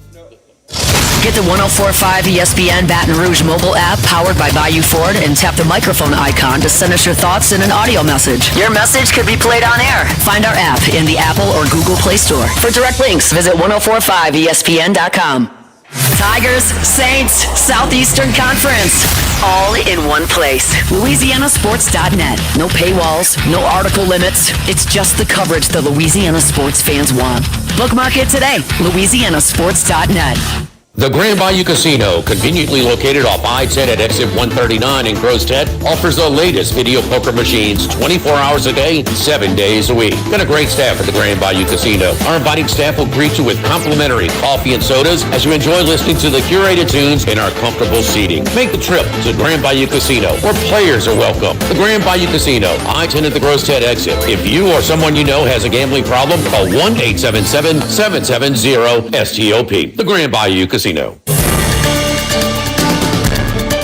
Get the 104.5 ESPN Baton Rouge mobile app powered by Bayou Ford and tap the microphone icon to send us your thoughts in an audio message. Your message could be played on air. Find our app in the Apple or Google Play Store. For direct links, visit 1045ESPN.com. Tigers, Saints, Southeastern Conference. All in one place. LouisianaSports.net. No paywalls, no article limits. It's just the coverage the Louisiana sports fans want. Bookmark it today. LouisianaSports.net. The Grand Bayou Casino, conveniently located off I-10 at exit 139 in Grostead, offers the latest video poker machines 24 hours a day, 7 days a week. Got a great staff at the Grand Bayou Casino. Our inviting staff will greet you with complimentary coffee and sodas as you enjoy listening to the curated tunes in our comfortable seating. Make the trip to the Grand Bayou Casino, where players are welcome. The Grand Bayou Casino, I-10 at the Grostead exit. If you or someone you know has a gambling problem, call 1-877-770-STOP. The Grand Bayou Casino.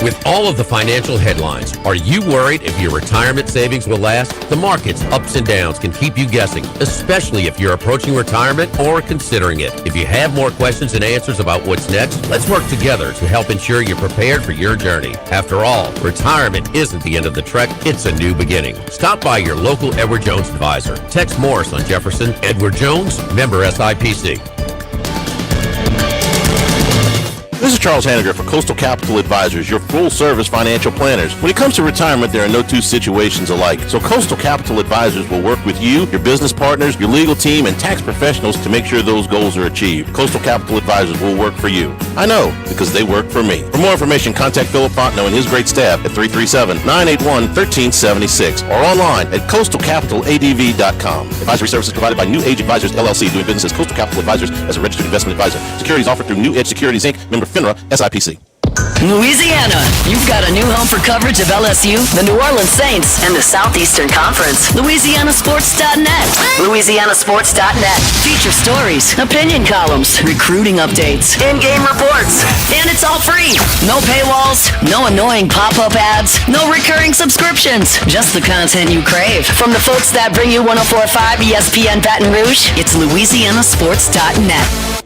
With all of the financial headlines, are you worried if your retirement savings will last? The market's ups and downs can keep you guessing, especially if you're approaching retirement or considering it. If you have more questions and answers about what's next, let's work together to help ensure you're prepared for your journey. After all, retirement isn't the end of the trek, it's a new beginning. Stop by your local Edward Jones advisor. Text Morris on Jefferson. Edward Jones, member SIPC. This is Charles Hanniger for Coastal Capital Advisors, your full-service financial planners. When it comes to retirement, there are no two situations alike. So Coastal Capital Advisors will work with you, your business partners, your legal team, and tax professionals to make sure those goals are achieved. Coastal Capital Advisors will work for you. I know, because they work for me. For more information, contact Philip Fontenot and his great staff at 337-981-1376 or online at coastalcapitaladv.com. Advisory services provided by New Age Advisors, LLC, doing business as Coastal Capital Advisors as a registered investment advisor. Securities offered through New Edge Securities, Inc., member FINRA, SIPC. Louisiana, you've got a new home for coverage of LSU, the New Orleans Saints, and the Southeastern Conference. LouisianaSports.net. LouisianaSports.net. Feature stories, opinion columns, recruiting updates, in-game reports. And it's all free. No paywalls, no annoying pop-up ads, no recurring subscriptions. Just the content you crave. From the folks that bring you 104.5 ESPN Baton Rouge, it's LouisianaSports.net.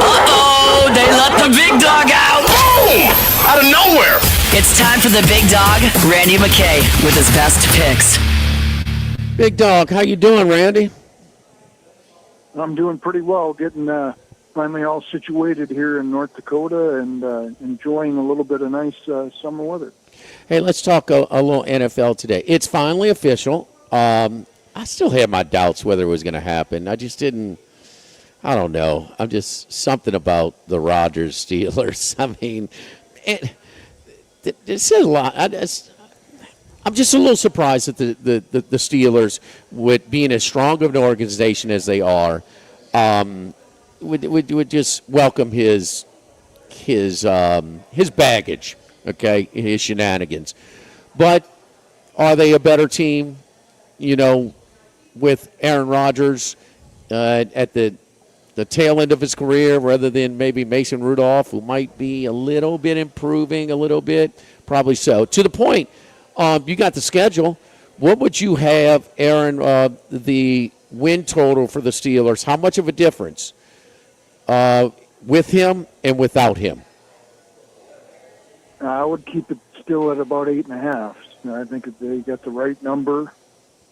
Uh-oh, they let the big dog out. Boom! Out of nowhere. It's time for the big dog, Randy McKay, with his best picks. Big dog, how you doing, Randy? I'm doing pretty well, getting finally all situated here in North Dakota and enjoying a little bit of nice summer weather. Hey, let's talk a little NFL today. It's finally official. I still had my doubts whether it was going to happen. I just didn't. I don't know. I'm just something about the Rodgers Steelers. I mean, it says a lot. I'm just a little surprised that the Steelers, with being as strong of an organization as they are, would just welcome his baggage. Okay, his shenanigans. But are they a better team, with Aaron Rodgers at the tail end of his career rather than maybe Mason Rudolph, who might be a little bit improving a little bit? Probably so. To the point, you got the schedule. What would you have, Aaron, the win total for the Steelers? How much of a difference with him and without him? I would keep it still at about 8.5. I think if they got the right number,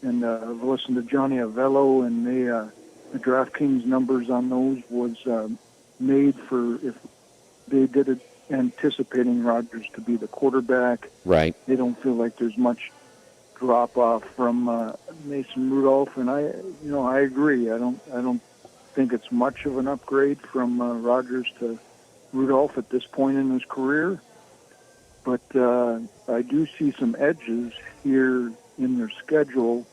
and I've listened to Johnny Avello, and the DraftKings numbers on those was made for if they did it anticipating Rodgers to be the quarterback. Right. They don't feel like there's much drop off from Mason Rudolph, and I agree. I don't think it's much of an upgrade from Rodgers to Rudolph at this point in his career. But I do see some edges here in their schedule,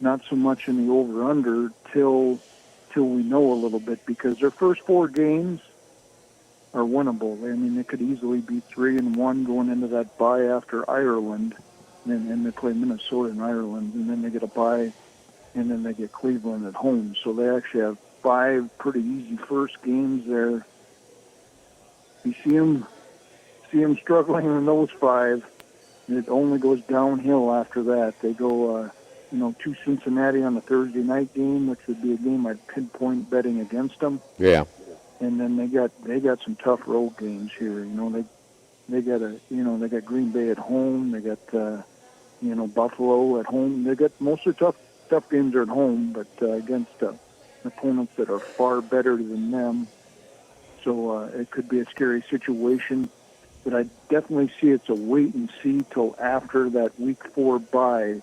not so much in the over-under till we know a little bit, because their first 4 games are winnable. I mean, they could easily be 3-1 going into that bye after Ireland, and they play Minnesota and Ireland, and then they get a bye, and then they get Cleveland at home. So they actually have 5 pretty easy first games there. You see them struggling in those 5. It only goes downhill after that. They go, to Cincinnati on the Thursday night game, which would be a game I'd pinpoint betting against them. Yeah. And then they got some tough road games here. They got Green Bay at home. They got Buffalo at home. They got most of the tough games are at home, but against opponents that are far better than them. So it could be a scary situation. but I definitely see it's a wait and see till after that Week 4 bye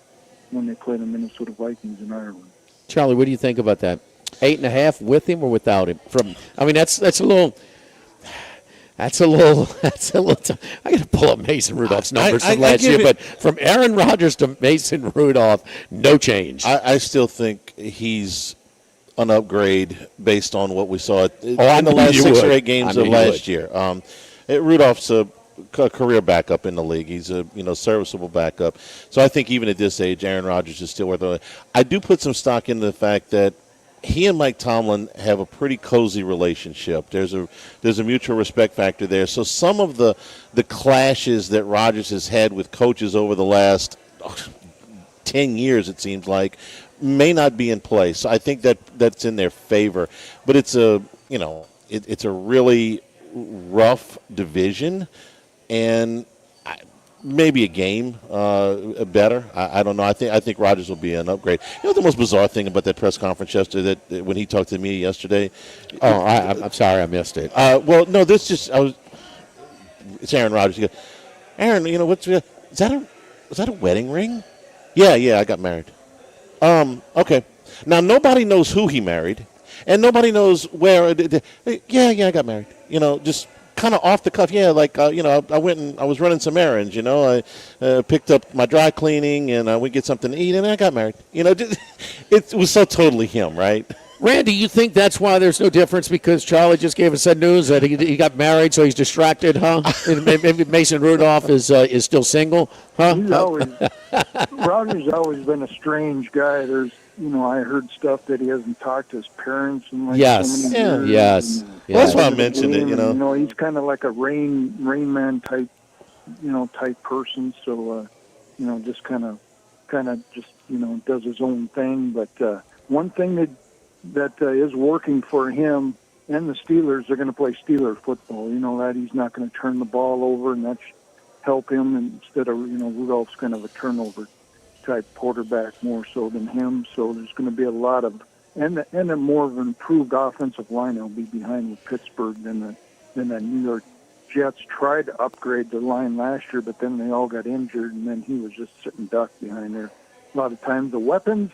when they play the Minnesota Vikings in Ireland. Charlie, what do you think about that? 8.5 with him or without him? That's a little. That's a little. I got to pull up Mason Rudolph's numbers from last year, but from Aaron Rodgers to Mason Rudolph, no change. I still think he's an upgrade based on what we saw in I the knew last you 6 would. or 8 games I of knew you last year. Rudolph's a career backup in the league. He's a serviceable backup. So I think even at this age, Aaron Rodgers is still worth it. I do put some stock into the fact that he and Mike Tomlin have a pretty cozy relationship. There's a mutual respect factor there. So some of the clashes that Rodgers has had with coaches over the last 10 years, it seems like, may not be in place. So I think that's in their favor. But it's a really rough division, and maybe a game better. I don't know. I think Rodgers will be an upgrade. You know the most bizarre thing about that press conference yesterday, that when he talked to me yesterday. Oh, I'm sorry, I missed it. Well, no, it's Aaron Rodgers. He goes, Aaron, is that a wedding ring? Yeah, I got married. Okay. Now nobody knows who he married, and nobody knows where. Yeah, I got married. Just kind of off the cuff. Yeah, I went and I was running some errands. I picked up my dry cleaning, and I went get something to eat, and I got married. It was so totally him, right? Randy, you think that's why there's no difference because Charlie just gave us that news that he got married, so he's distracted, huh? And maybe Mason Rudolph is still single, huh? Rodgers always been a strange guy. There's, I heard stuff that he hasn't talked to his parents in so many years. Yes. Well, that's why I mentioned it. He's kind of like a Rain Man type, type person. So, just kind of does his own thing. But one thing that is working for him and the Steelers, they're going to play Steeler football. That he's not going to turn the ball over, and that's help him instead of, Rudolph's kind of a turnover type quarterback more so than him. So there's going to be a lot of, and a more of an improved offensive line will be behind with Pittsburgh than the New York Jets tried to upgrade the line last year, but then they all got injured, and then he was just sitting duck behind there. A lot of times the weapons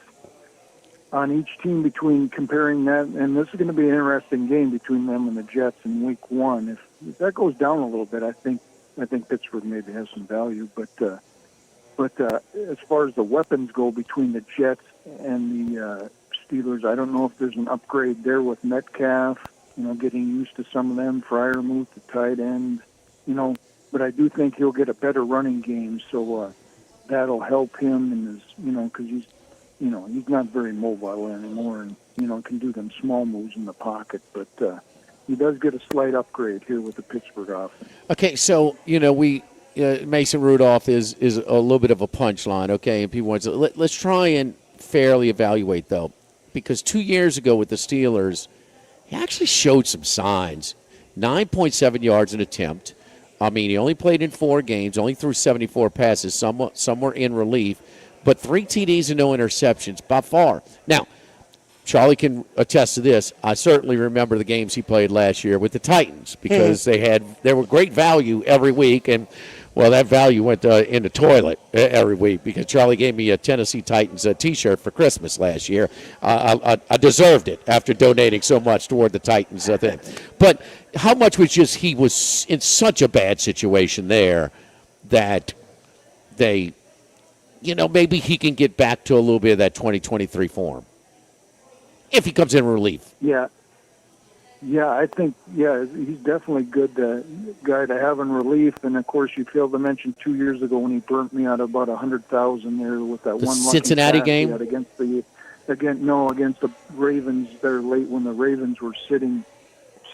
on each team between comparing that, and this is going to be an interesting game between them and the Jets in Week 1. If that goes down a little bit, I think Pittsburgh maybe has some value. But as far as the weapons go between the Jets and the Steelers, I don't know if there's an upgrade there with Metcalf, getting used to some of them, Freiermuth, the tight end, but I do think he'll get a better running game, so that'll help him in his, because he's not very mobile anymore and, can do them small moves in the pocket, but he does get a slight upgrade here with the Pittsburgh offense. Okay, so, Mason Rudolph is a little bit of a punchline, okay, and people want to, let's try and fairly evaluate, though, because 2 years ago with the Steelers, he actually showed some signs. 9.7 yards an attempt. I mean, he only played in 4 games, only threw 74 passes, some were in relief, but 3 TDs and no interceptions by far. Now, Charlie can attest to this. I certainly remember the games he played last year with the Titans because there were great value every week, and well, that value went in the toilet every week because Charlie gave me a Tennessee Titans T-shirt for Christmas last year. I deserved it after donating so much toward the Titans thing. But how much was just he was in such a bad situation there that they, maybe he can get back to a little bit of that 2023 form if he comes in relief. Yeah, I think, he's definitely good guy to have in relief. And, of course, you failed to mention 2 years ago when he burnt me out about 100,000 there with that one Cincinnati game? Against the Ravens there late when the Ravens were sitting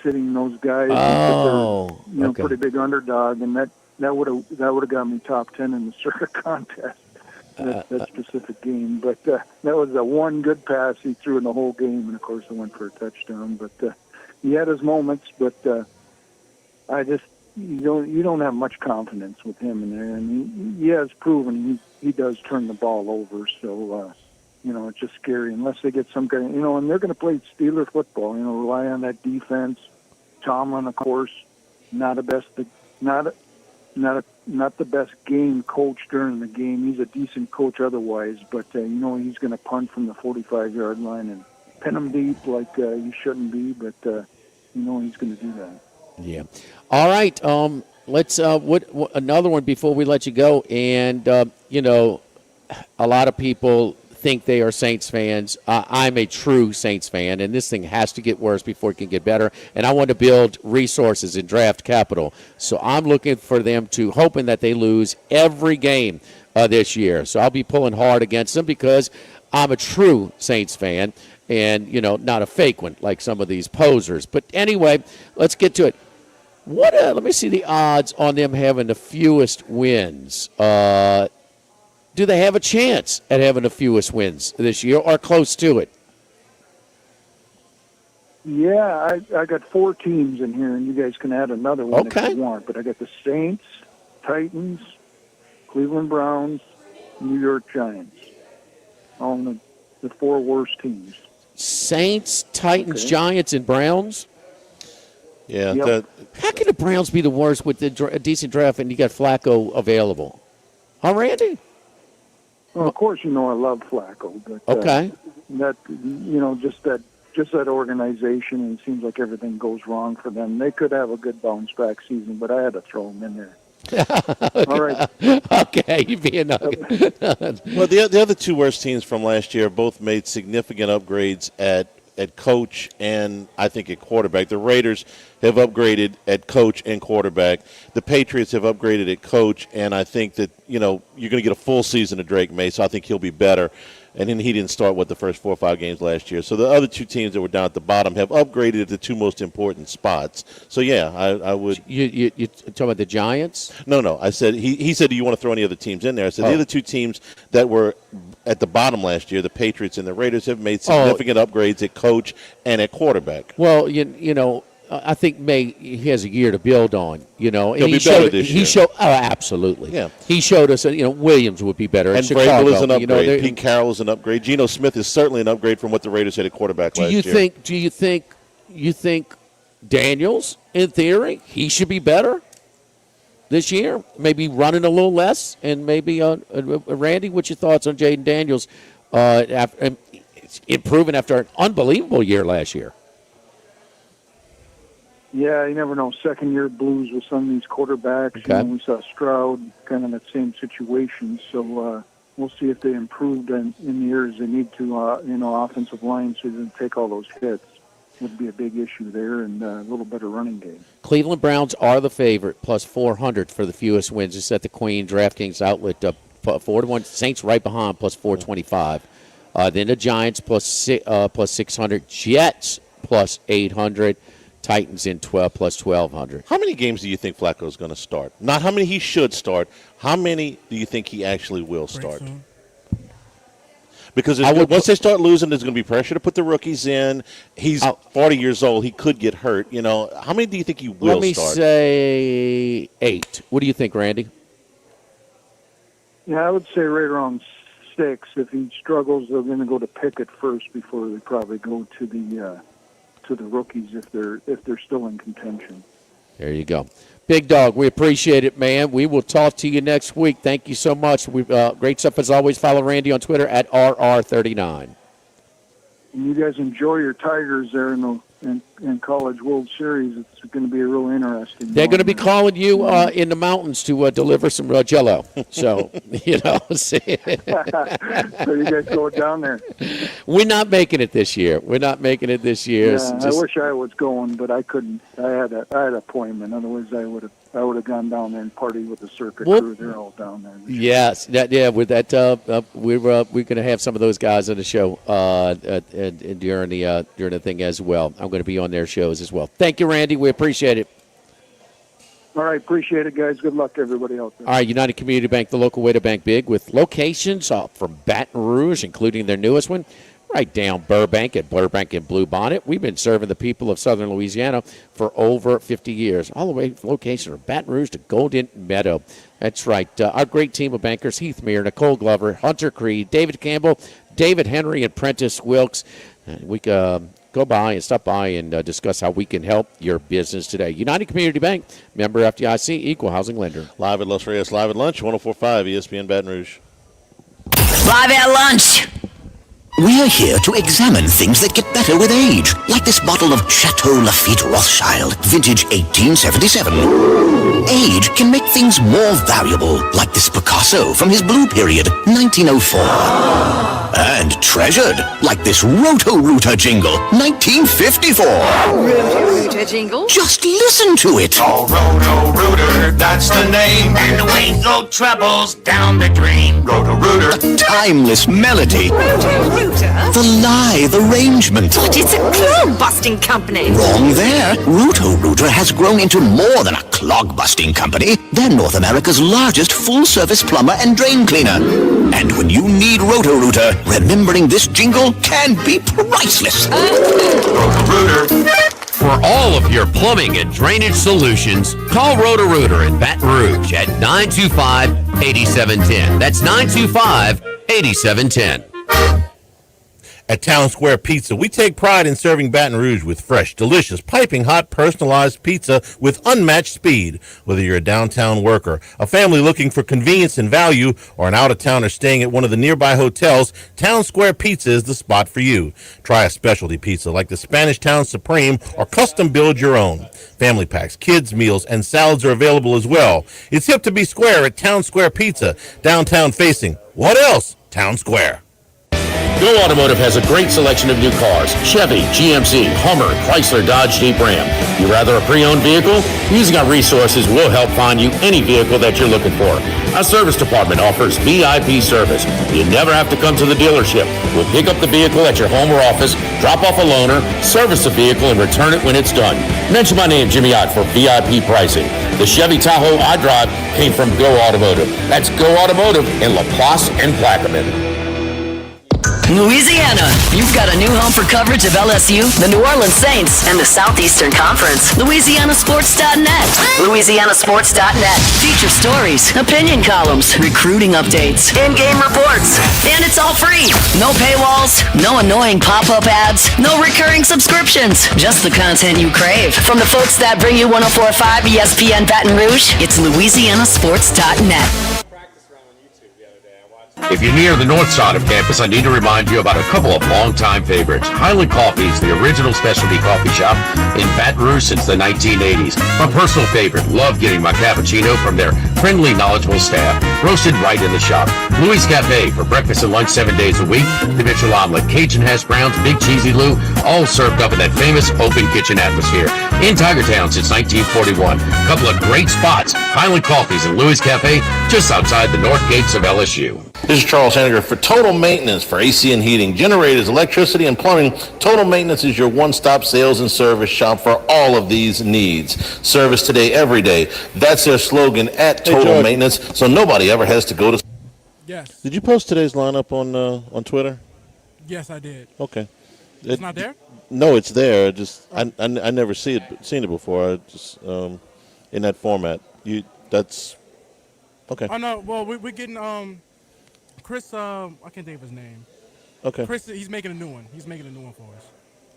those guys. Oh, okay. Pretty big underdog. And that would have got me top 10 in the circuit contest. That specific game. But that was the one good pass he threw in the whole game. And, of course, it went for a touchdown. But he had his moments, but you don't have much confidence with him in there, and he has proven he does turn the ball over. So it's just scary unless they get some kind of and they're going to play Steeler football. Rely on that defense. Tomlin, of course, not not the best game coach during the game. He's a decent coach otherwise, but he's going to punt from the 45-yard line and pin him deep like you shouldn't be. But he's going to do that. Yeah. All right. Let's what another one before we let you go. And a lot of people think they are Saints fans. I'm a true Saints fan, and this thing has to get worse before it can get better. And I want to build resources and draft capital. So I'm looking for them to, hoping that they lose every game this year. So I'll be pulling hard against them because I'm a true Saints fan and, not a fake one like some of these posers. But anyway, let's get to it. Let me see the odds on them having the fewest wins. Do they have a chance at having the fewest wins this year or close to it? Yeah, I got 4 teams in here, and you guys can add another one Okay. if you want. But I got the Saints, Titans, Cleveland Browns, New York Giants. All the 4 worst teams. Saints, Titans, Okay. Giants, and Browns? Yeah. Yep. How can the Browns be the worst with a decent draft and you got Flacco available? Huh, Randy? Well, of course, I love Flacco, but Okay. just that organization, and it seems like everything goes wrong for them. They could have a good bounce back season, but I had to throw them in there. All right. Okay, you being Well, the other 2 worst teams from last year both made significant upgrades at coach and I think at quarterback. The Raiders have upgraded at coach and quarterback. The Patriots have upgraded at coach, and I think that, you're going to get a full season of Drake May, so I think he'll be better. And then he didn't start, the first 4 or 5 games last year. So the other 2 teams that were down at the bottom have upgraded at the 2 most important spots. So, yeah, I would. You talking about the Giants? No. I said, he said, do you want to throw any other teams in there? I said, the other 2 teams that were at the bottom last year, the Patriots and the Raiders, have made significant upgrades at coach and at quarterback. Well, I think May, he has a year to build on, and He'll be better this year. Absolutely. Yeah. He showed us, Williams would be better. And Chicago, Vrabel is an upgrade. Pete Carroll is an upgrade. Geno Smith is certainly an upgrade from what the Raiders had at quarterback last year. Do you think Daniels, in theory, he should be better this year? Maybe running a little less, and maybe Randy, what's your thoughts on Jaden Daniels improving after an unbelievable year last year? Yeah, you never know. Second-year blues with some of these quarterbacks. Okay. We saw Stroud kind of in that same situation. So we'll see if they improved in the areas they need to, offensive line, so they didn't take all those hits. Would be a big issue there, and a little better running game. Cleveland Browns are the favorite, plus 400 for the fewest wins. It's at the Queen DraftKings outlet, 4-1. Saints right behind, plus 425. Then the Giants plus 600. Jets plus 800. Titans in 12 plus 1,200. How many games do you think Flacco is going to start? Not how many he should start. How many do you think he actually will start? Because once they start losing, there's going to be pressure to put the rookies in. He's 40 years old. He could get hurt. How many do you think he will start? Let me say 8. What do you think, Randy? Yeah, I would say right around 6. If he struggles, they're going to go to Pickett first before they probably go to the rookies if they're still in contention. There you go. Big Dog, we appreciate it, man. We will talk to you next week. Thank you so much. Great stuff as always. Follow Randy on Twitter at RR39. And you guys enjoy your Tigers there in College World Series. It's going to be a real interesting. They're going to be calling you in the mountains to deliver some Jello. So, see. So you guys go down there. We're not making it this year. Yeah, I wish I was going, but I couldn't. I had an appointment. Otherwise, I would have gone down there and partied with the circuit crew. They're all down there. Yes, with that, we're going to have some of those guys on the show during the thing as well. I'm going to be on their shows as well. Thank you, Randy. We appreciate it. All right, appreciate it, guys. Good luck to everybody out there. All right, United Community Bank, the local way to bank big, with locations from Baton Rouge, including their newest one, right down Burbank at Burbank and Blue Bonnet. We've been serving the people of southern Louisiana for over 50 years, all the way from location from Baton Rouge to Golden Meadow. That's right. Our great team of bankers, Heath Meir, Nicole Glover, Hunter Creed, David Campbell, David Henry, and Prentice Wilkes. We go by and stop by and discuss how we can help your business today. United Community Bank, member FDIC, equal housing lender. Live at Los Reyes, live at lunch, 104.5 ESPN Baton Rouge. Live at lunch. We're here to examine things that get better with age, like this bottle of Chateau Lafite Rothschild, vintage 1877. Age can make things more valuable, like this Picasso from his blue period, 1904. And treasured, like this Roto-Rooter jingle, 1954. Roto-Rooter jingle. Just listen to it. Oh, Roto-Rooter, that's the name. And away go troubles down the drain. Roto-Rooter. Timeless melody. Roto-Rooter? The lithe arrangement. But it's a clog-busting company. Wrong there. Roto-Rooter has grown into more than a clog-busting company. They're North America's largest full-service plumber and drain cleaner. And when you need Roto-Rooter, remembering this jingle can be priceless. Roto-Rooter. For all of your plumbing and drainage solutions, call Roto-Rooter in Baton Rouge at 925-8710. That's 925-8710. At Town Square Pizza, we take pride in serving Baton Rouge with fresh, delicious, piping hot, personalized pizza with unmatched speed. Whether you're a downtown worker, a family looking for convenience and value, or an out-of-towner staying at one of the nearby hotels, Town Square Pizza is the spot for you. Try a specialty pizza like the Spanish Town Supreme or custom build your own. Family packs, kids' meals, and salads are available as well. It's hip to be square at Town Square Pizza, downtown facing. What else? Town Square. Go Automotive has a great selection of new cars. Chevy, GMC, Hummer, Chrysler, Dodge, Jeep, Ram. You rather a pre-owned vehicle? Using our resources will help find you any vehicle that you're looking for. Our service department offers VIP service. You never have to come to the dealership. We'll pick up the vehicle at your home or office, drop off a loaner, service the vehicle, and return it when it's done. Mention my name, Jimmy Ott, for VIP pricing. The Chevy Tahoe I drive came from Go Automotive. That's Go Automotive in LaPlace and Plaquemine. Louisiana, you've got a new home for coverage of LSU, the New Orleans Saints, and the Southeastern Conference. LouisianaSports.net. LouisianaSports.net. Feature stories, opinion columns, recruiting updates, in-game reports. And it's all free. No paywalls, no annoying pop-up ads, no recurring subscriptions. Just the content you crave. From the folks that bring you 104.5 ESPN Baton Rouge, it's LouisianaSports.net. If you're near the north side of campus, I need to remind you about a couple of longtime favorites. Highland Coffee's the original specialty coffee shop in Baton Rouge since the 1980s. My personal favorite. Love getting my cappuccino from their friendly, knowledgeable staff. Roasted right in the shop. Louis Cafe for breakfast and lunch 7 days a week. The Mitchell omelet, Cajun hash browns, Big Cheesy Lou, all served up in that famous open kitchen atmosphere. In Tigertown since 1941. A couple of great spots. Highland Coffee's and Louis Cafe just outside the north gates of LSU. This is Charles Henniger. For total maintenance for AC and heating, generators, electricity, and plumbing, Total Maintenance is your one-stop sales and service shop for all of these needs. Service today, every day. That's their slogan at Total Maintenance, so nobody ever has to go to... Yes. Did you post today's lineup on Twitter? Yes, I did. Okay. It's not there? No, it's there. I never seen it before. I just in that format. That's okay. Oh no. Well, we're getting Chris. I can't think of his name. Okay. Chris. He's making a new one. He's making a new one for us.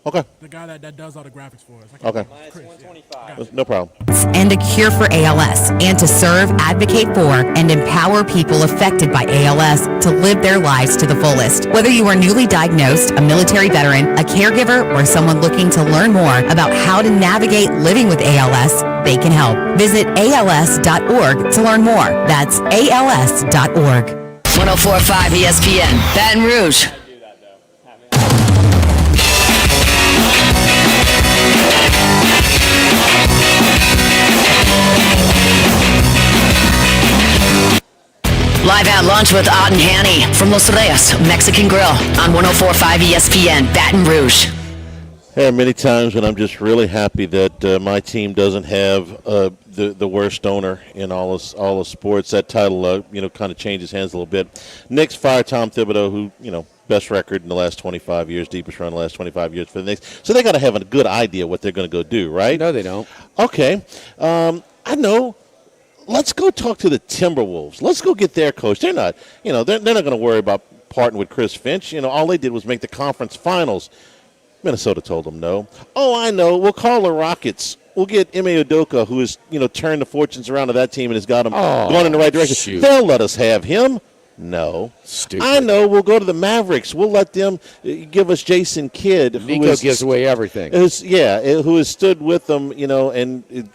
Okay. The guy that does all the graphics for us. Okay. Chris, yeah. No problem. And a cure for ALS, and to serve, advocate for, and empower people affected by ALS to live their lives to the fullest. Whether you are newly diagnosed, a military veteran, a caregiver, or someone looking to learn more about how to navigate living with ALS, they can help. Visit ALS.org to learn more. That's ALS.org. 104.5 ESPN, Baton Rouge. Live at lunch with Ott and Hanny from Los Reyes Mexican Grill on 104.5 ESPN, Baton Rouge. There are many times when I'm just really happy that my team doesn't have the worst owner in all of sports. That title, kind of changes hands a little bit. Knicks fired Tom Thibodeau, who, best record in the last 25 years, deepest run in the last 25 years for the Knicks. So they got to have a good idea what they're going to go do, right? No, they don't. Okay. I know. Let's go talk to the Timberwolves. Let's go get their coach. They're not, they're not going to worry about parting with Chris Finch. All they did was make the conference finals. Minnesota told them no. Oh, I know. We'll call the Rockets. We'll get Ime Udoka, who has, turned the fortunes around of that team and has got them going in the right direction. Shoot. They'll let us have him. No. Stupid. I know. We'll go to the Mavericks. We'll let them give us Jason Kidd. Nico gives away everything. Who has stood with them, and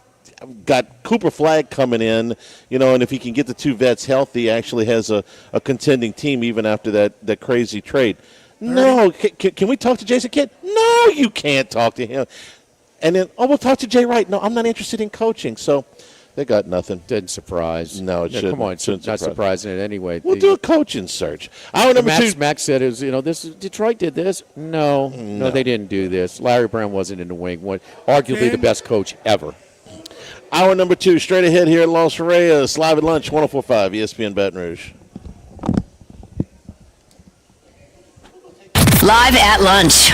got Cooper Flagg coming in, and if he can get the two vets healthy, actually has a contending team even after that crazy trade. No. Can we talk to Jason Kidd? No, you can't talk to him. And then, we'll talk to Jay Wright. No, I'm not interested in coaching. So they got nothing. Didn't surprise. No, it shouldn't. Come on, it's not surprising in any way. We'll do a coaching search. I remember Max said, Detroit did this. No, they didn't do this. Larry Brown wasn't in the wing. Arguably the best coach ever. Hour number 2, straight ahead here at Los Reyes, live at lunch, 104.5 ESPN Baton Rouge. Live at lunch.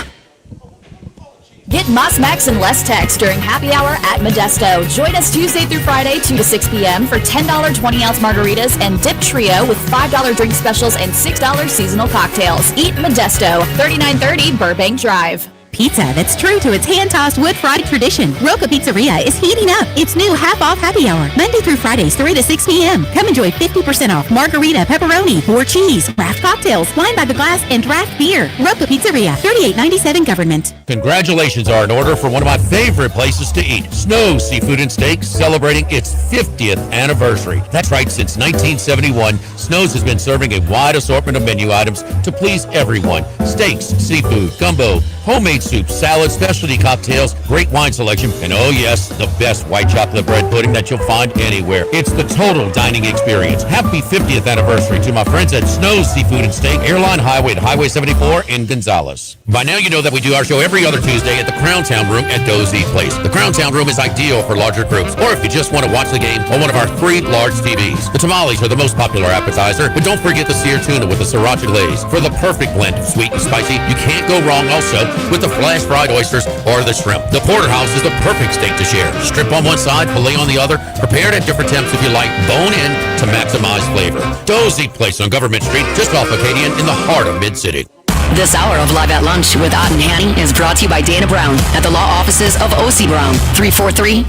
Get Moss Max and less text during happy hour at Modesto. Join us Tuesday through Friday, 2 to 6 p.m. for $10 20-ounce margaritas and dip trio with $5 drink specials and $6 seasonal cocktails. Eat Modesto, 3930 Burbank Drive. Pizza that's true to its hand-tossed wood-fried tradition. Roca Pizzeria is heating up its new half-off happy hour, Monday through Fridays, 3 to 6 p.m. Come enjoy 50% off margarita, pepperoni, or cheese, craft cocktails, wine by the glass, and draft beer. Roca Pizzeria, 3897 Government. Congratulations are in order for one of my favorite places to eat, Snow's Seafood and Steak, celebrating its 50th anniversary. That's right, since 1971, Snow's has been serving a wide assortment of menu items to please everyone. Steaks, seafood, gumbo, homemade soups, salads, specialty cocktails, great wine selection, and oh yes, the best white chocolate bread pudding that you'll find anywhere. It's the total dining experience. Happy 50th anniversary to my friends at Snow's Seafood and Steak, Airline Highway at Highway 74 in Gonzales. By now you know that we do our show every other Tuesday at the Crowntown Room at Dozy Place. The Crowntown Room is ideal for larger groups, or if you just want to watch the game on one of our 3 large TVs. The tamales are the most popular appetizer, but don't forget the seared tuna with the sriracha glaze. For the perfect blend of sweet and spicy, you can't go wrong also with the flash fried oysters or the shrimp. The porterhouse is the perfect steak to share. Strip on one side, filet on the other, prepared at different temps if you like, bone in to maximize flavor. Dozy Place on Government Street, just off Acadian in the heart of Mid-City. This hour of Live at Lunch with Ott and Hanny is brought to you by Dana Brown at the law offices of O.C. Brown, 343-1111,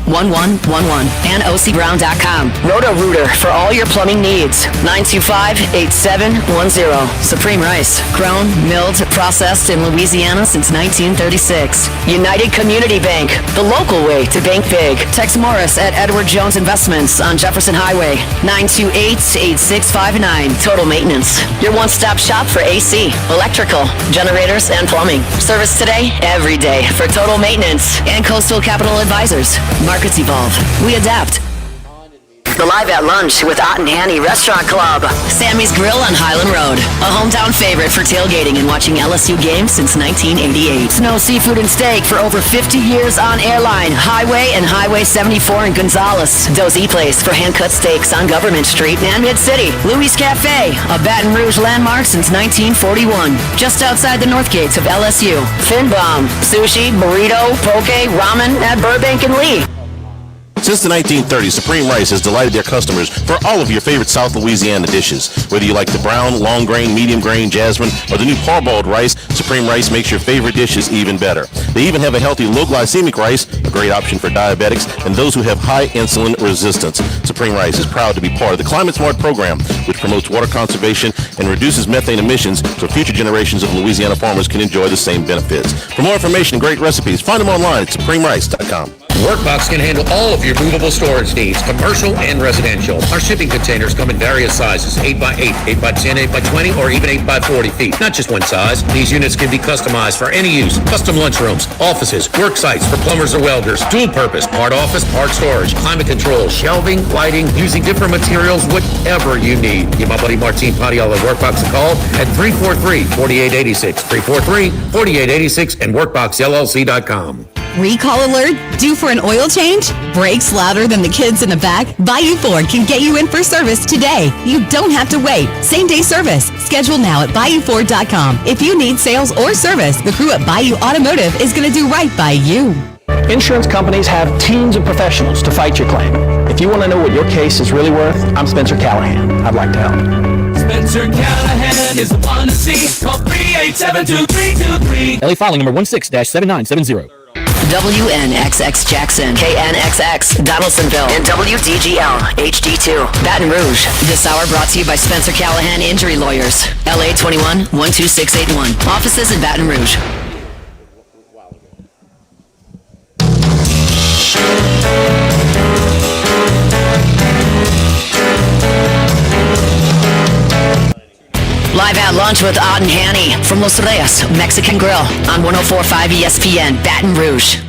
and ocbrown.com. Roto-Rooter for all your plumbing needs, 925-8710. Supreme Rice, grown, milled, processed in Louisiana since 1936. United Community Bank, the local way to bank big. Tex Morris at Edward Jones Investments on Jefferson Highway, 928-8659. Total Maintenance, your one-stop shop for AC, electrical, generators, and plumbing. Service today, every day for Total Maintenance and Coastal Capital Advisors. Markets evolve. We adapt. The Live at Lunch with Ott and Hanny Restaurant Club. Sammy's Grill on Highland Road. A hometown favorite for tailgating and watching LSU games since 1988. Snow Seafood and Steak for over 50 years on Airline, Highway, and Highway 74 in Gonzales. Dozy Place for hand-cut steaks on Government Street and Mid-City. Louis Cafe, a Baton Rouge landmark since 1941. Just outside the north gates of LSU. Finbom, sushi, burrito, poke, ramen at Burbank and Lee. Since the 1930s, Supreme Rice has delighted their customers for all of your favorite South Louisiana dishes. Whether you like the brown, long grain, medium grain, jasmine, or the new parboiled rice, Supreme Rice makes your favorite dishes even better. They even have a healthy low glycemic rice, a great option for diabetics and those who have high insulin resistance. Supreme Rice is proud to be part of the Climate Smart program, which promotes water conservation and reduces methane emissions so future generations of Louisiana farmers can enjoy the same benefits. For more information and great recipes, find them online at supremerice.com. Workbox can handle all of your movable storage needs, commercial and residential. Our shipping containers come in various sizes, 8x8, 8x10, 8x20, or even 8x40 feet. Not just one size. These units can be customized for any use. Custom lunchrooms, offices, work sites for plumbers or welders, dual purpose, part office, part storage, climate control, shelving, lighting, using different materials, whatever you need. Give my buddy Martin Padial at Workbox a call at 343-4886, 343-4886, and workboxllc.com. Recall alert? Due for an oil change? Brakes louder than the kids in the back? Bayou Ford can get you in for service today. You don't have to wait. Same-day service. Schedule now at BayouFord.com. If you need sales or service, the crew at Bayou Automotive is going to do right by you. Insurance companies have teams of professionals to fight your claim. If you want to know what your case is really worth, I'm Spencer Callahan. I'd like to help. Spencer Callahan is the one to see. Call 387-2323. LA filing number 16-7970. WNXX Jackson, KNXX Donaldsonville, and WDGL HD2 Baton Rouge. This hour brought to you by Spencer Callahan Injury Lawyers. LA 21 12681. Offices in Baton Rouge. Live at lunch with Odd and Hanny from Los Reyes Mexican Grill on 104.5 ESPN, Baton Rouge.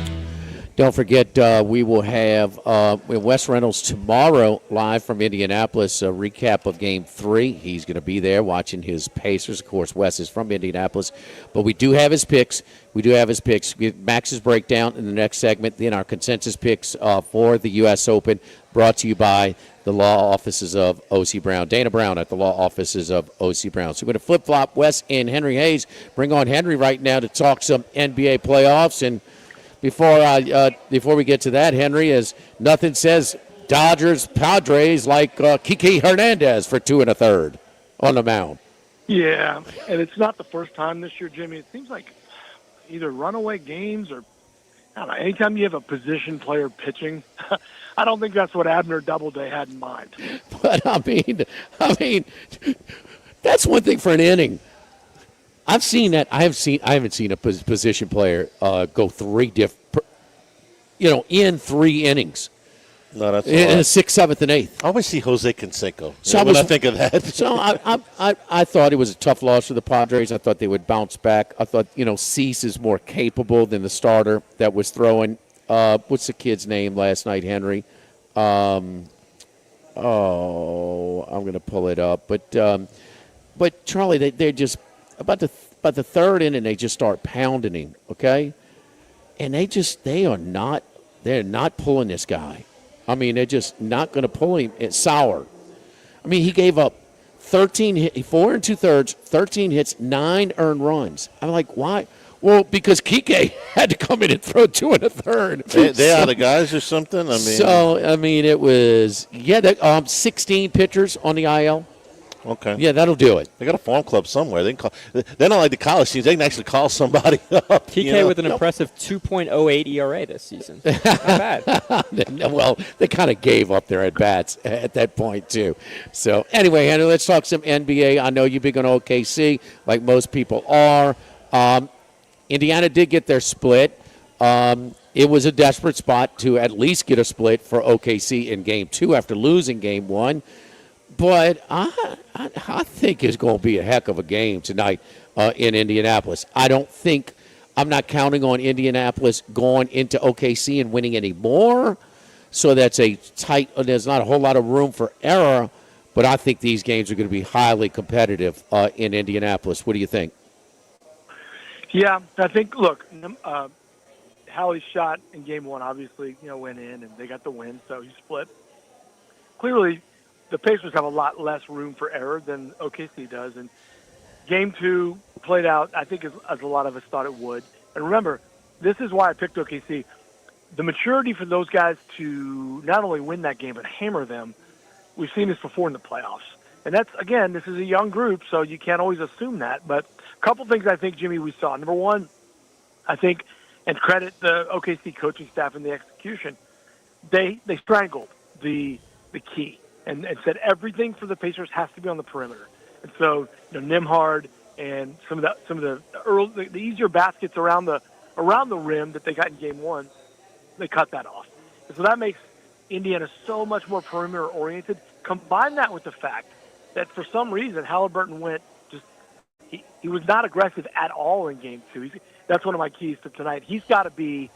Don't forget, we will have Wes Reynolds tomorrow live from Indianapolis, a recap of Game 3. He's going to be there watching his Pacers. Of course, Wes is from Indianapolis, but we do have his picks. We get Max's breakdown in the next segment, then our consensus picks for the U.S. Open, brought to you by the law offices of O.C. Brown. Dana Brown at the law offices of O.C. Brown. So we're going to flip-flop Wes and Henry Hayes. Bring on Henry right now to talk some NBA playoffs. And before we get to that, Henry, as nothing says Dodgers-Padres like Kiki Hernandez for 2 1/3 on the mound. Yeah, and it's not the first time this year, Jimmy. It seems like either runaway games or, I don't know, anytime you have a position player pitching, I don't think that's what Abner Doubleday had in mind. But I mean, that's one thing for an inning. I've seen that. I haven't seen a position player go in 3 innings. No, that's in the 6th, 7th, and 8th. I always see Jose Canseco. So when I think of that. So I thought it was a tough loss for the Padres. I thought they would bounce back. I thought Cease is more capable than the starter that was throwing. What's the kid's name last night, Henry? I'm going to pull it up. But Charlie, they're just about the 3rd inning, they just start pounding him. Okay, and they're not pulling this guy. I mean, they're just not going to pull him. It's sour. I mean, he gave up 4 2/3, 13 hits, 9 earned runs. I'm like, why? Well, because Kike had to come in and throw 2 1/3. They out of guys or something? It was 16 pitchers on the IL. Okay. Yeah, that'll do it. They got a farm club somewhere. They're not like the college teams. They can actually call somebody up. PK with an impressive 2.08 ERA this season. Not bad. Well, they kind of gave up their at-bats at that point, too. So, anyway, Henry, let's talk some NBA. I know you're big on OKC, like most people are. Indiana did get their split. It was a desperate spot to at least get a split for OKC in Game 2 after losing Game 1. But I think it's going to be a heck of a game tonight in Indianapolis. I'm not counting on Indianapolis going into OKC and winning any more. So that's there's not a whole lot of room for error. But I think these games are going to be highly competitive in Indianapolis. What do you think? Yeah, I think, look, Halley's shot in Game 1 obviously, went in, and they got the win, so he split. Clearly, the Pacers have a lot less room for error than OKC does, and Game 2 played out, I think, as a lot of us thought it would. And remember, this is why I picked OKC. The maturity for those guys to not only win that game but hammer them, we've seen this before in the playoffs. And that's, again, this is a young group, so you can't always assume that. But a couple things I think, Jimmy, we saw. Number one, I think, and credit the OKC coaching staff in the execution, they strangled the key. And said everything for the Pacers has to be on the perimeter. And so, Nimhard and some of the easier baskets around the rim that they got in Game 1, they cut that off. And so that makes Indiana so much more perimeter oriented. Combine that with the fact that for some reason Halliburton he was not aggressive at all in Game 2. That's one of my keys to tonight. He's got to be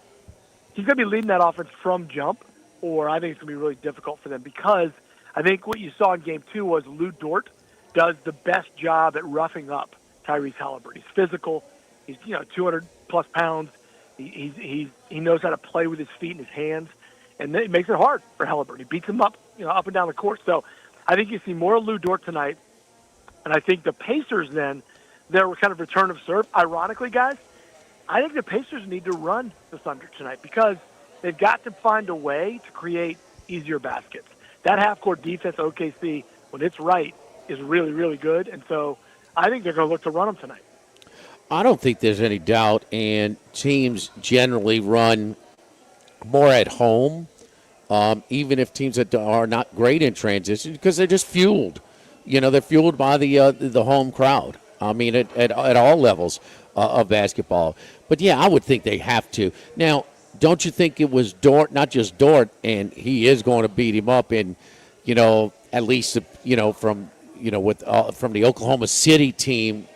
leading that offense from jump, or I think it's going to be really difficult for them because I think what you saw in Game 2 was Lou Dort does the best job at roughing up Tyrese Halliburton. He's physical. He's 200-plus pounds. He knows how to play with his feet and his hands, and it makes it hard for Halliburton. He beats him up, up and down the court. So I think you see more of Lou Dort tonight, and I think the Pacers then, their kind of return of serve. Ironically, guys, I think the Pacers need to run the Thunder tonight because they've got to find a way to create easier baskets. That half-court defense, OKC, when it's right, is really, really good. And so I think they're going to look to run them tonight. I don't think there's any doubt, and teams generally run more at home, even if teams that are not great in transition, because they're just fueled. They're fueled by the home crowd. I mean, at all levels of basketball. But, yeah, I would think they have to. Now, don't you think it was Dort, not just Dort, and he is going to beat him up in, at least, from the Oklahoma City team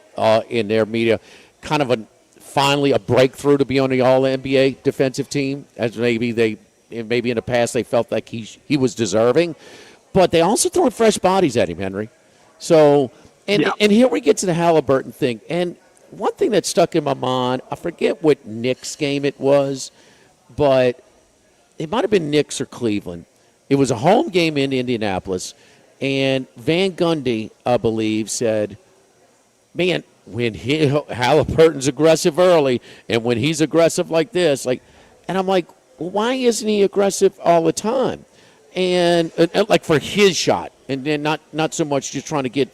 in their media, kind of finally a breakthrough to be on the All-NBA defensive team, as maybe in the past they felt like he was deserving. But they also throw fresh bodies at him, Henry. So, and here we get to the Halliburton thing. And one thing that stuck in my mind, I forget what Knicks game it was, but it might have been Knicks or Cleveland. It was a home game in Indianapolis, and Van Gundy, I believe, said, man, when Halliburton's aggressive early and when he's aggressive like this, and I'm like, well, why isn't he aggressive all the time? And like for his shot, and then not so much just trying to get,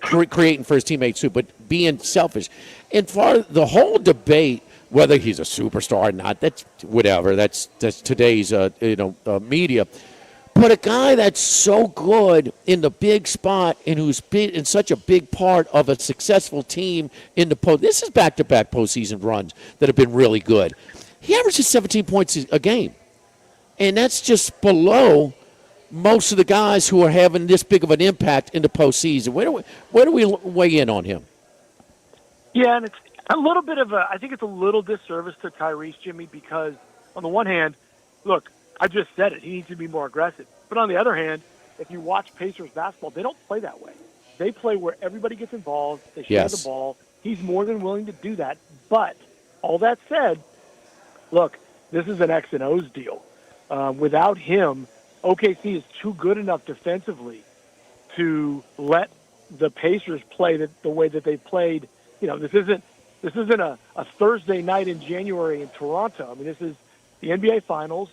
creating for his teammates too, but being selfish. And for the whole debate, whether he's a superstar or not, that's whatever. That's today's media. But a guy that's so good in the big spot and who's been in such a big part of a successful team in the post. This is back-to-back postseason runs that have been really good. He averages 17 points a game. And that's just below most of the guys who are having this big of an impact in the postseason. Where do we weigh in on him? Yeah, and it's a little bit of I think it's a little disservice to Tyrese, Jimmy, because on the one hand, look, I just said it. He needs to be more aggressive. But on the other hand, if you watch Pacers basketball, they don't play that way. They play where everybody gets involved. They share the ball. He's more than willing to do that. But all that said, look, this is an X and O's deal. Without him, OKC is too good enough defensively to let the Pacers play the way that they played. This isn't a Thursday night in January in Toronto. I mean, this is the NBA Finals.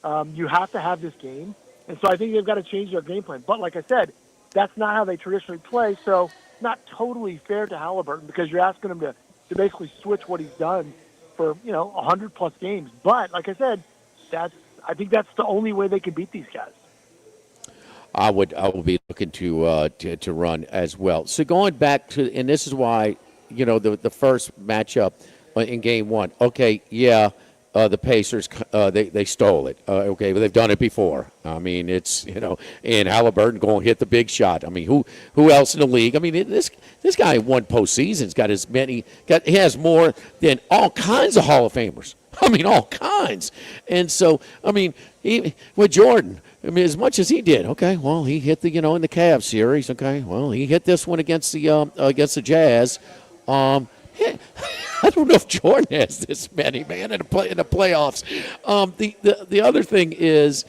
You have to have this game. And so I think they've got to change their game plan. But like I said, that's not how they traditionally play. So not totally fair to Halliburton because you're asking him to basically switch what he's done for, 100-plus games. But like I said, I think that's the only way they can beat these guys. I will be looking to run as well. So going back to, and this is why, the first matchup in game one. Okay, yeah. The Pacers, they stole it. Okay, but they've done it before. I mean, it's, and Halliburton going to hit the big shot. I mean, who else in the league? I mean, this guy won postseasons, he has more than all kinds of Hall of Famers. I mean, all kinds. And so, I mean, with Jordan, I mean, as much as he did, okay, well, he hit the, in the Cavs series, okay, well, he hit this one against the Jazz. I don't know if Jordan has this many, man, in the playoffs. The other thing is,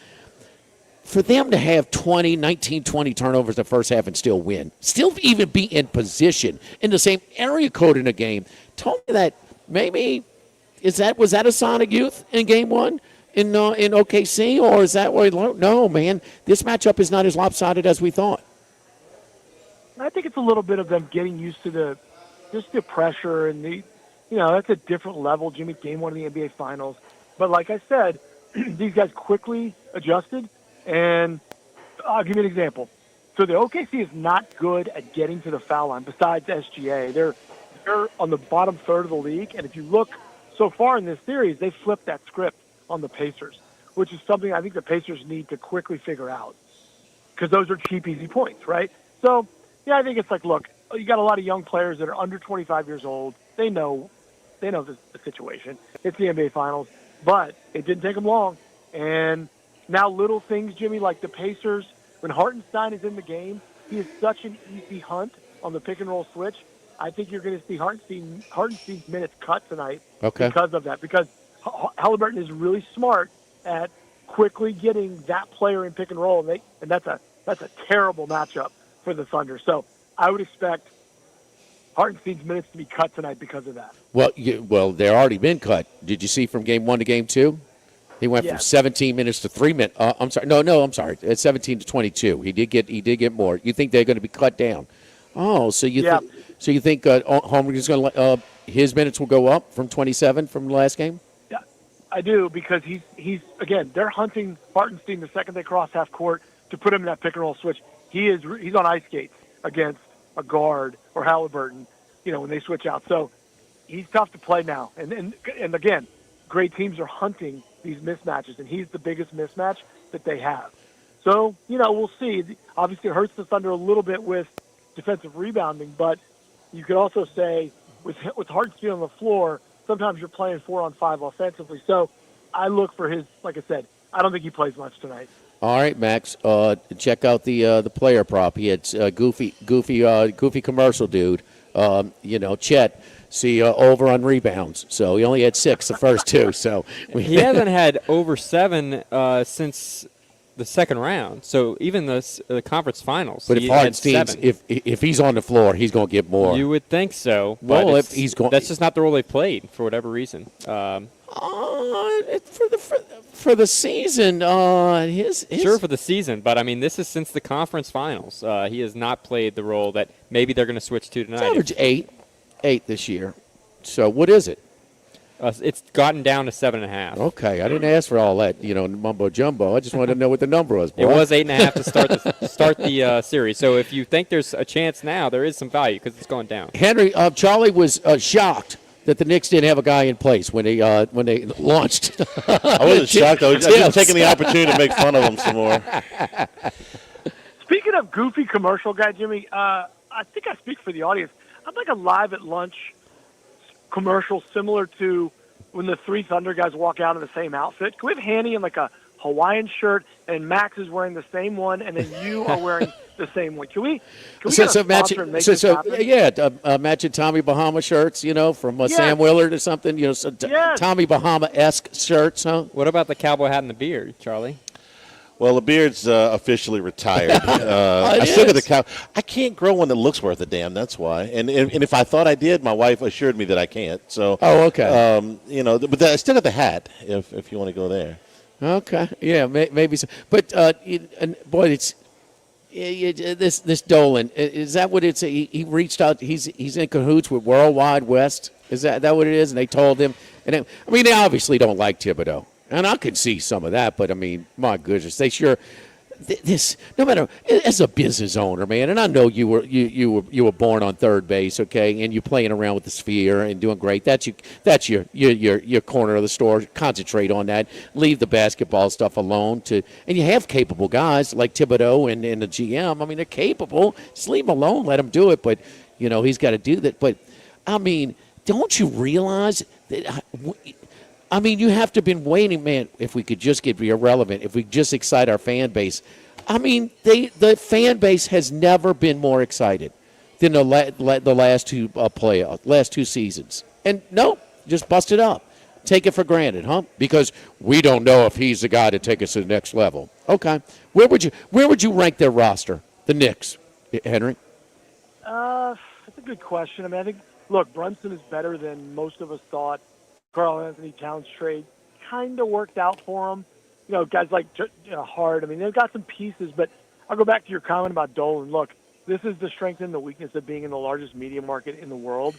for them to have 19, 20 turnovers in the first half and still win, still even be in position in the same area code in a game, told me that maybe was that a sign of youth in game one in OKC, or is that where no, man, this matchup is not as lopsided as we thought. I think it's a little bit of them getting used to the pressure and that's a different level, Jimmy. Game one of the NBA Finals. But like I said, these guys quickly adjusted, and I'll give you an example. So the OKC is not good at getting to the foul line besides SGA. They're on the bottom third of the league, and if you look so far in this series, they flipped that script on the Pacers, which is something I think the Pacers need to quickly figure out because those are cheap, easy points, right? So, yeah, I think it's like, look, you got a lot of young players that are under 25 years old. They know the situation. It's the NBA Finals, but it didn't take them long. And now little things, Jimmy, like the Pacers, when Hartenstein is in the game, he is such an easy hunt on the pick-and-roll switch. I think you're going to see Hartenstein's minutes cut tonight because of that, because Halliburton is really smart at quickly getting that player in pick-and-roll, and that's a terrible matchup for the Thunder. So I would expect Hartenstein's minutes to be cut tonight because of that. Well, they're already been cut. Did you see from game one to game two? He went from 17 minutes to 3 minutes. I'm sorry. No, I'm sorry. It's 17 to 22. He did get more. You think they're going to be cut down? Oh, so you think Homer is going to his minutes will go up from 27 from the last game? Yeah, I do, because he's again, they're hunting Bartenstein the second they cross half court to put him in that pick and roll switch. He's on ice skates against a guard or Halliburton, when they switch out. So he's tough to play now. And again, great teams are hunting these mismatches, and he's the biggest mismatch that they have. So, we'll see. Obviously, it hurts the Thunder a little bit with defensive rebounding, but you could also say with Hartenstein on the floor, sometimes you're playing 4-on-5 offensively. So I look for his, like I said, I don't think he plays much tonight. All right, Max. Check out the player prop. He had goofy commercial dude. Chet. See, over on rebounds. So he only had 6 the first 2. So he hasn't had over 7 since the second round. So even the conference finals. But if he's on the floor, he's going to get more. You would think so. Well, if he's going, that's just not the role they played for whatever reason. For the season, sure, for the season, but I mean, this is since the conference finals. He has not played the role that maybe they're going to switch to tonight. It's average 8 this year. So what is it? It's gotten down to 7.5. Okay, I didn't ask for all that, mumbo jumbo. I just wanted to know what the number was. Boy. It was 8.5 to start the series. So if you think there's a chance now, there is some value because it's going down. Henry, Charlie was shocked that the Knicks didn't have a guy in place when they launched. I wasn't shocked. I was just taking the opportunity to make fun of them some more. Speaking of goofy commercial guy, Jimmy, I think I speak for the audience. I'd like a live at lunch commercial similar to when the 3 Thunder guys walk out in the same outfit. Can we have Hanny in like a Hawaiian shirt and Max is wearing the same one and then you are wearing the same one? Can we get a sponsor and make this happen? matching Tommy Bahama shirts, from Sam Willard or something, Tommy Bahama-esque shirts, huh? What about the cowboy hat and the beard, Charlie? Well, the beard's officially retired. I still got the cow. I can't grow one that looks worth a damn. That's why. And if I thought I did, my wife assured me that I can't. So. Oh, okay. But I still got the hat. If you want to go there. Okay. Yeah, maybe so. But boy, it's this Dolan. Is that what it's? He reached out. He's in cahoots with Worldwide West. Is that what it is? And they told him. And they obviously don't like Thibodeau. And I could see some of that, but, my goodness, they sure this. No matter as a business owner, man, and I know you were born on third base, okay, and you're playing around with the sphere and doing great. That's your corner of the store. Concentrate on that. Leave the basketball stuff alone. And you have capable guys like Thibodeau and the GM. They're capable. Just leave them alone. Let them do it. But he's got to do that. But don't you realize that? You have to have been waiting, man, if we could just get irrelevant, if we just excite our fan base. The fan base has never been more excited than the last 2 last 2 seasons. And no, just bust it up. Take it for granted, huh? Because we don't know if he's the guy to take us to the next level. Okay. Where would you rank their roster, the Knicks, Henry? That's a good question. I think, look, Brunson is better than most of us thought. Karl Anthony Towns trade kind of worked out for him. Guys like Hart. They've got some pieces, but I'll go back to your comment about Dolan. Look, this is the strength and the weakness of being in the largest media market in the world,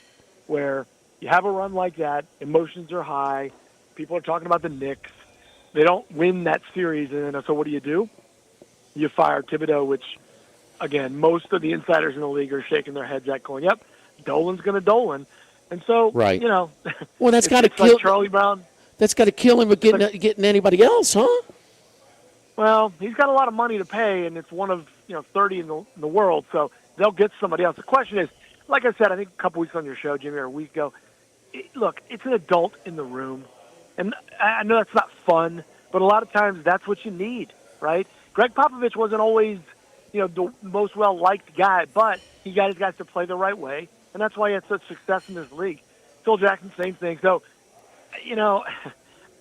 where you have a run like that, emotions are high, people are talking about the Knicks. They don't win that series, and then so what do? You fire Thibodeau, which, again, most of the insiders in the league are shaking their heads at going, yep, Dolan's going to Dolan. And so, right. Well, that's got to kill like Charlie Brown. That's got to kill him with getting anybody else, huh? Well, he's got a lot of money to pay, and it's one of 30 in the world, so they'll get somebody else. The question is, like I said, I think a couple weeks on your show, Jimmy, or a week ago, look, it's an adult in the room, and I know that's not fun, but a lot of times that's what you need, right? Greg Popovich wasn't always, the most well-liked guy, but he got his guys to play the right way. And that's why he had such success in this league. Phil Jackson, same thing. So,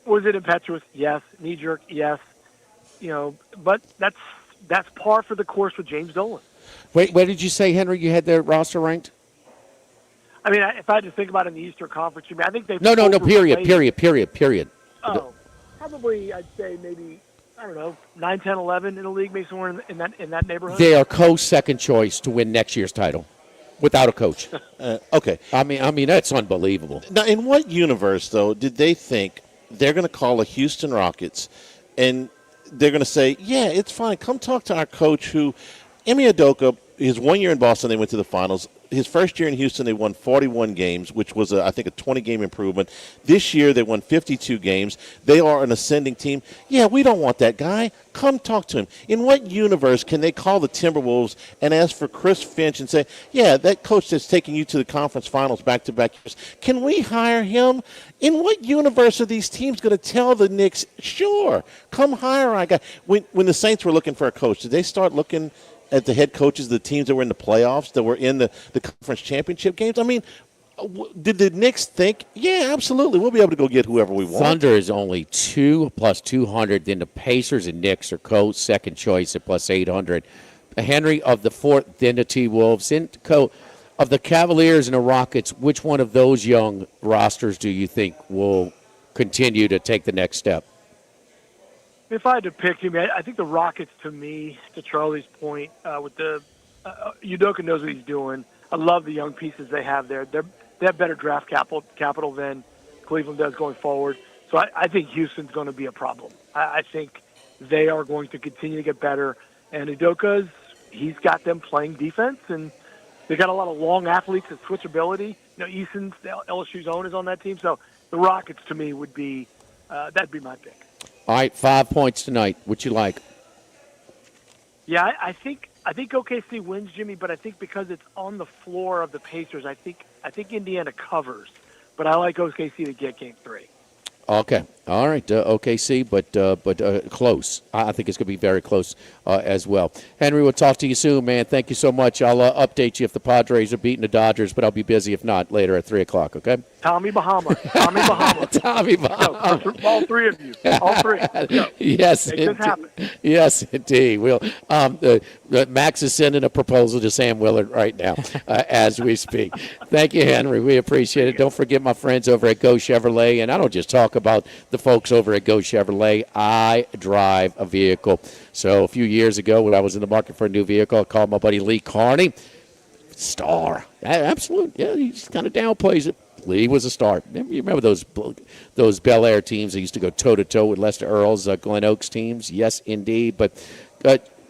was it impetuous? Yes. Knee-jerk? Yes. But that's par for the course with James Dolan. Wait, where did you say, Henry, you had their roster ranked? If I had to think about it in the Eastern Conference, I think they've No, period. Oh, how probably, I'd say maybe, I don't know, 9, 10, 11 in the league, maybe somewhere in that neighborhood. They are Coach's second choice to win next year's title without a coach. Okay. I mean that's unbelievable. Now, in what universe, though, did they think they're going to call the Houston Rockets and they're going to say, yeah, it's fine. Come talk to our coach who, Emi Udoka, his 1 year in Boston, they went to the finals. His first year in Houston, they won 41 games, which was, I think, a 20-game improvement. This year, they won 52 games. They are an ascending team. Yeah, we don't want that guy. Come talk to him. In what universe can they call the Timberwolves and ask for Chris Finch and say, yeah, that coach that's taking you to the conference finals back-to-back years, can we hire him? In what universe are these teams going to tell the Knicks, sure, come hire our guy? When the Saints were looking for a coach, did they start looking at the head coaches of the teams that were in the playoffs, that were in the conference championship games? I mean, did the Knicks think, yeah, absolutely, we'll be able to go get whoever we want? Thunder is only 2 plus 200. Then the Pacers and Knicks are Coach second choice at plus 800. Henry of the fourth, then the T-Wolves. Of the Cavaliers and the Rockets, which one of those young rosters do you think will continue to take the next step? If I had to pick him, I think the Rockets, to me, to Charlie's point, with the Udoka knows what he's doing. I love the young pieces they have there. They have better draft capital than Cleveland does going forward. So I think Houston's going to be a problem. I think they are going to continue to get better. And Udoka's, he's got them playing defense, and they've got a lot of long athletes and switchability. Eason's, LSU's own, is on that team. So the Rockets, to me, would be that'd be my pick. All right, 5 points tonight. What you like? Yeah, I think OKC wins, Jimmy, but I think because it's on the floor of the Pacers, I think Indiana covers. But I like OKC to get Game 3. Okay. All right. OKC, but close. I think it's going to be very close as well. Henry, we'll talk to you soon, man. Thank you so much. I'll update you if the Padres are beating the Dodgers, but I'll be busy if not later at 3 o'clock, okay? Tommy Bahama. Tommy Bahama. No, all three of you. All three. No. Yes, Make this happen. Yes, indeed. We'll, Max is sending a proposal to Sam Willard right now as we speak. Thank you, Henry. We appreciate it. Don't forget my friends over at Go Chevrolet, and I don't just talk about the folks over at Go Chevrolet. I drive a vehicle. So a few years ago when I was in the market for a new vehicle, I called my buddy Lee Carney. Star. Absolute. Yeah, he just kind of downplays it. Lee was a star. You remember those Bel Air teams that used to go toe-to-toe with Lester Earl's Glen Oaks teams? Yes, indeed. But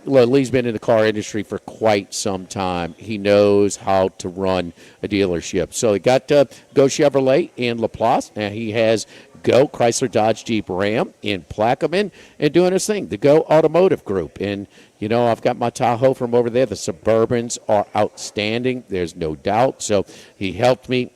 Lee's been in the car industry for quite some time. He knows how to run a dealership. So he got Go Chevrolet in LaPlace, and he has Go Chrysler Dodge Jeep Ram in Plaquemine, and doing his thing, the Go Automotive Group. And, I've got my Tahoe from over there. The Suburbans are outstanding. There's no doubt. So he helped me,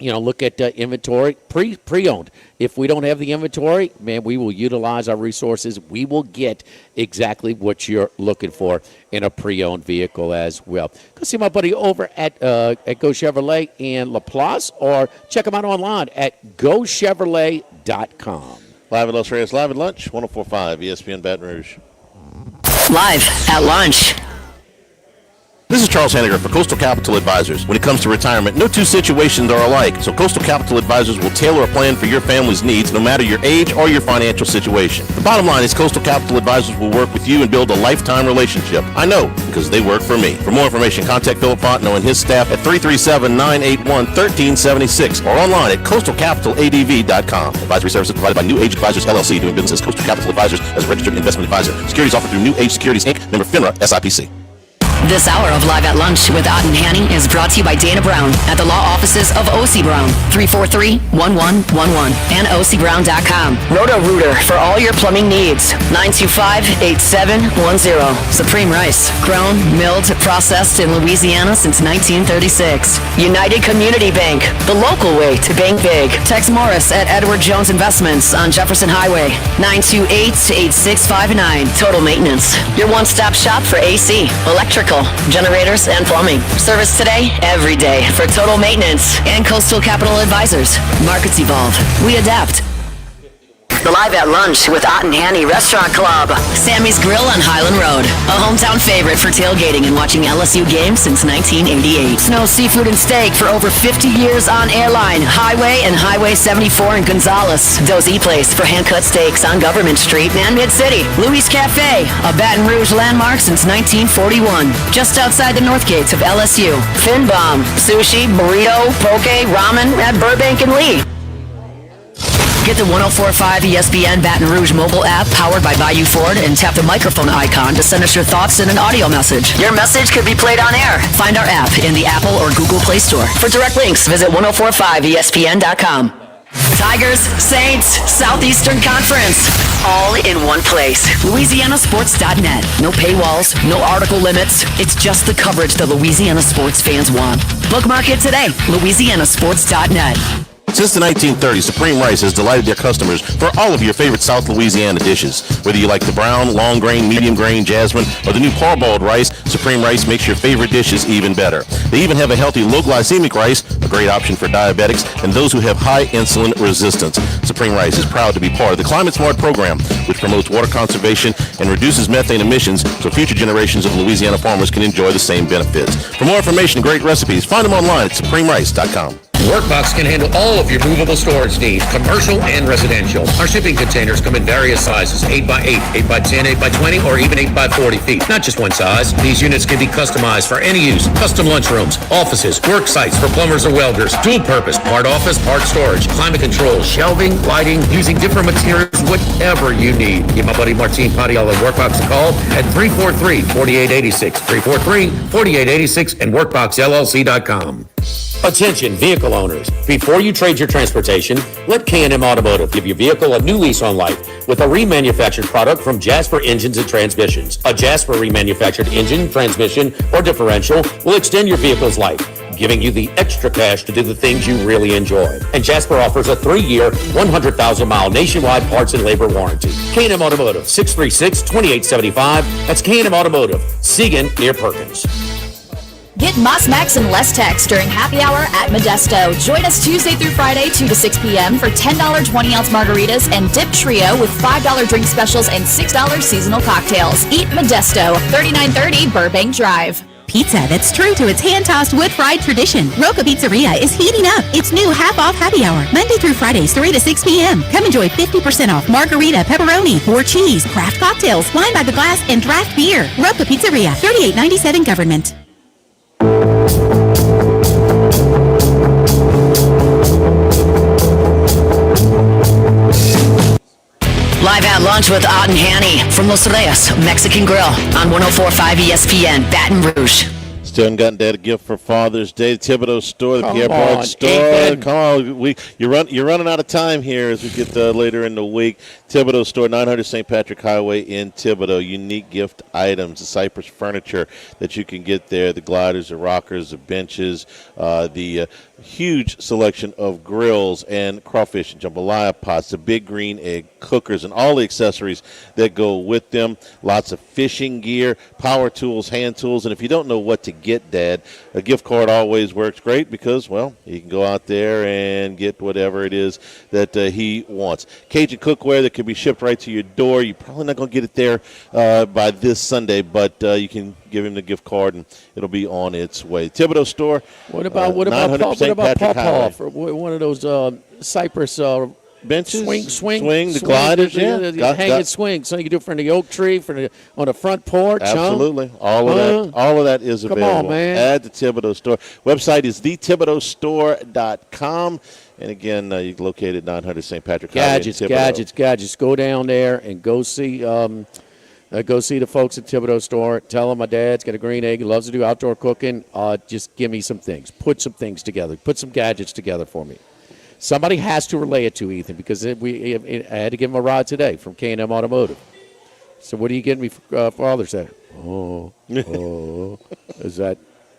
look at inventory, pre-owned. If we don't have the inventory, man, we will utilize our resources. We will get exactly what you're looking for in a pre-owned vehicle as well. Go see my buddy over at Go Chevrolet in LaPlace, or check them out online at GoChevrolet.com. Live at Los Reyes, live at lunch, 104.5 ESPN Baton Rouge. Live at lunch. This is Charles Henniger for Coastal Capital Advisors. When it comes to retirement, no two situations are alike, so Coastal Capital Advisors will tailor a plan for your family's needs no matter your age or your financial situation. The bottom line is Coastal Capital Advisors will work with you and build a lifetime relationship. I know, because they work for me. For more information, contact Philip Fontenot and his staff at 337-981-1376 or online at coastalcapitaladv.com. Advisory services provided by New Age Advisors, LLC, doing business as Coastal Capital Advisors as a registered investment advisor. Securities offered through New Age Securities, Inc., member FINRA, SIPC. This hour of Live at Lunch with Ott and Hanny is brought to you by Dana Brown at the law offices of O.C. Brown, 343-1111, and OCBrown.com. Roto-Rooter for all your plumbing needs, 925-8710. Supreme Rice, grown, milled, processed in Louisiana since 1936. United Community Bank, the local way to bank big. Tex Morris at Edward Jones Investments on Jefferson Highway, 928-8659. Total Maintenance, your one-stop shop for AC, electrical, generators, and plumbing. Service today, every day for Total Maintenance and Coastal Capital Advisors. Markets evolve. We adapt. The Live at Lunch with Ott and Hanny Restaurant Club. Sammy's Grill on Highland Road. A hometown favorite for tailgating and watching LSU games since 1988. Snow Seafood and Steak for over 50 years on Airline, Highway, and Highway 74 in Gonzales. Dozy Place for hand-cut steaks on Government Street and Mid-City. Louis Cafe, a Baton Rouge landmark since 1941. Just outside the north gates of LSU. Fin Bomb, sushi, burrito, poke, ramen at Burbank and Lee. Get the 104.5 ESPN Baton Rouge mobile app powered by Bayou Ford and tap the microphone icon to send us your thoughts in an audio message. Your message could be played on air. Find our app in the Apple or Google Play Store. For direct links, visit 1045ESPN.com. Tigers, Saints, Southeastern Conference, all in one place. LouisianaSports.net. No paywalls, no article limits. It's just the coverage the Louisiana sports fans want. Bookmark it today. LouisianaSports.net. Since the 1930s, Supreme Rice has delighted their customers for all of your favorite South Louisiana dishes. Whether you like the brown, long grain, medium grain, jasmine, or the new parboiled rice, Supreme Rice makes your favorite dishes even better. They even have a healthy low glycemic rice, a great option for diabetics and those who have high insulin resistance. Supreme Rice is proud to be part of the Climate Smart program, which promotes water conservation and reduces methane emissions so future generations of Louisiana farmers can enjoy the same benefits. For more information and great recipes, find them online at supremerice.com. Workbox can handle all of your movable storage needs, commercial and residential. Our shipping containers come in various sizes, 8x8, 8x10, 8x20, or even 8x40 feet. Not just one size. These units can be customized for any use. Custom lunchrooms, offices, work sites for plumbers or welders, dual purpose, part office, part storage, climate control, shelving, lighting, using different materials, whatever you need. Give my buddy Martin Padilla at Workbox a call at 343-4886, 343-4886, and workboxllc.com. Attention vehicle owners. Before you trade your transportation, let K&M Automotive give your vehicle a new lease on life with a remanufactured product from Jasper Engines and Transmissions. A Jasper remanufactured engine, transmission, or differential will extend your vehicle's life, giving you the extra cash to do the things you really enjoy. And Jasper offers a 3-year, 100,000-mile nationwide parts and labor warranty. K&M Automotive, 636-2875. That's K&M Automotive, Siegen near Perkins. Get Moss Max and less text during happy hour at Modesto. Join us Tuesday through Friday, 2 to 6 p.m. for $10 20-ounce margaritas and dip trio with $5 drink specials and $6 seasonal cocktails. Eat Modesto, 3930 Burbank Drive. Pizza that's true to its hand-tossed wood-fried tradition. Roca Pizzeria is heating up its new half-off happy hour, Monday through Fridays, 3 to 6 p.m. Come enjoy 50% off margarita, pepperoni, or cheese, craft cocktails, wine by the glass, and draft beer. Roca Pizzeria, 3897 Government. Live at Lunch with Ott and Hanny from Los Reyes Mexican Grill on 104.5 ESPN Baton Rouge. Still haven't gotten Dad a gift for Father's Day. The Thibodeau store, the Come Pierre on, Bard store. Ethan. Come on, you're running out of time here as we get later in the week. Thibodeau store, 900 St. Patrick Highway in Thibodeau. Unique gift items, the Cypress furniture that you can get there, the gliders, the rockers, the benches, the huge selection of grills and crawfish and jambalaya pots, the big green egg cookers, and all the accessories that go with them. Lots of fishing gear, power tools, hand tools, and if you don't know what to get, Dad, a gift card always works great because, well, you can go out there and get whatever it is that he wants. Cajun cookware that can be shipped right to your door. You're probably not going to get it there by this Sunday, but you can give him the gift card and it'll be on its way. Thibodeau store. What about Pawpaw for one of those Cypress benches, swing, the gliders, hanging swing, so you can do it from the oak tree, on the front porch. Absolutely, all of that is available. Come on, man. At the Thibodeau store. Website is thethibodeaustore.com. And again, you can locate it 900 St. Patrick Highway. Gadgets. Go down there and go see the folks at Thibodeau store. Tell them my dad's got a green egg. He loves to do outdoor cooking. Just give me some things. Put some things together. Put some gadgets together for me. Somebody has to relay it to Ethan because I had to give him a ride today from K&M Automotive. So what are you getting me for Father's Day?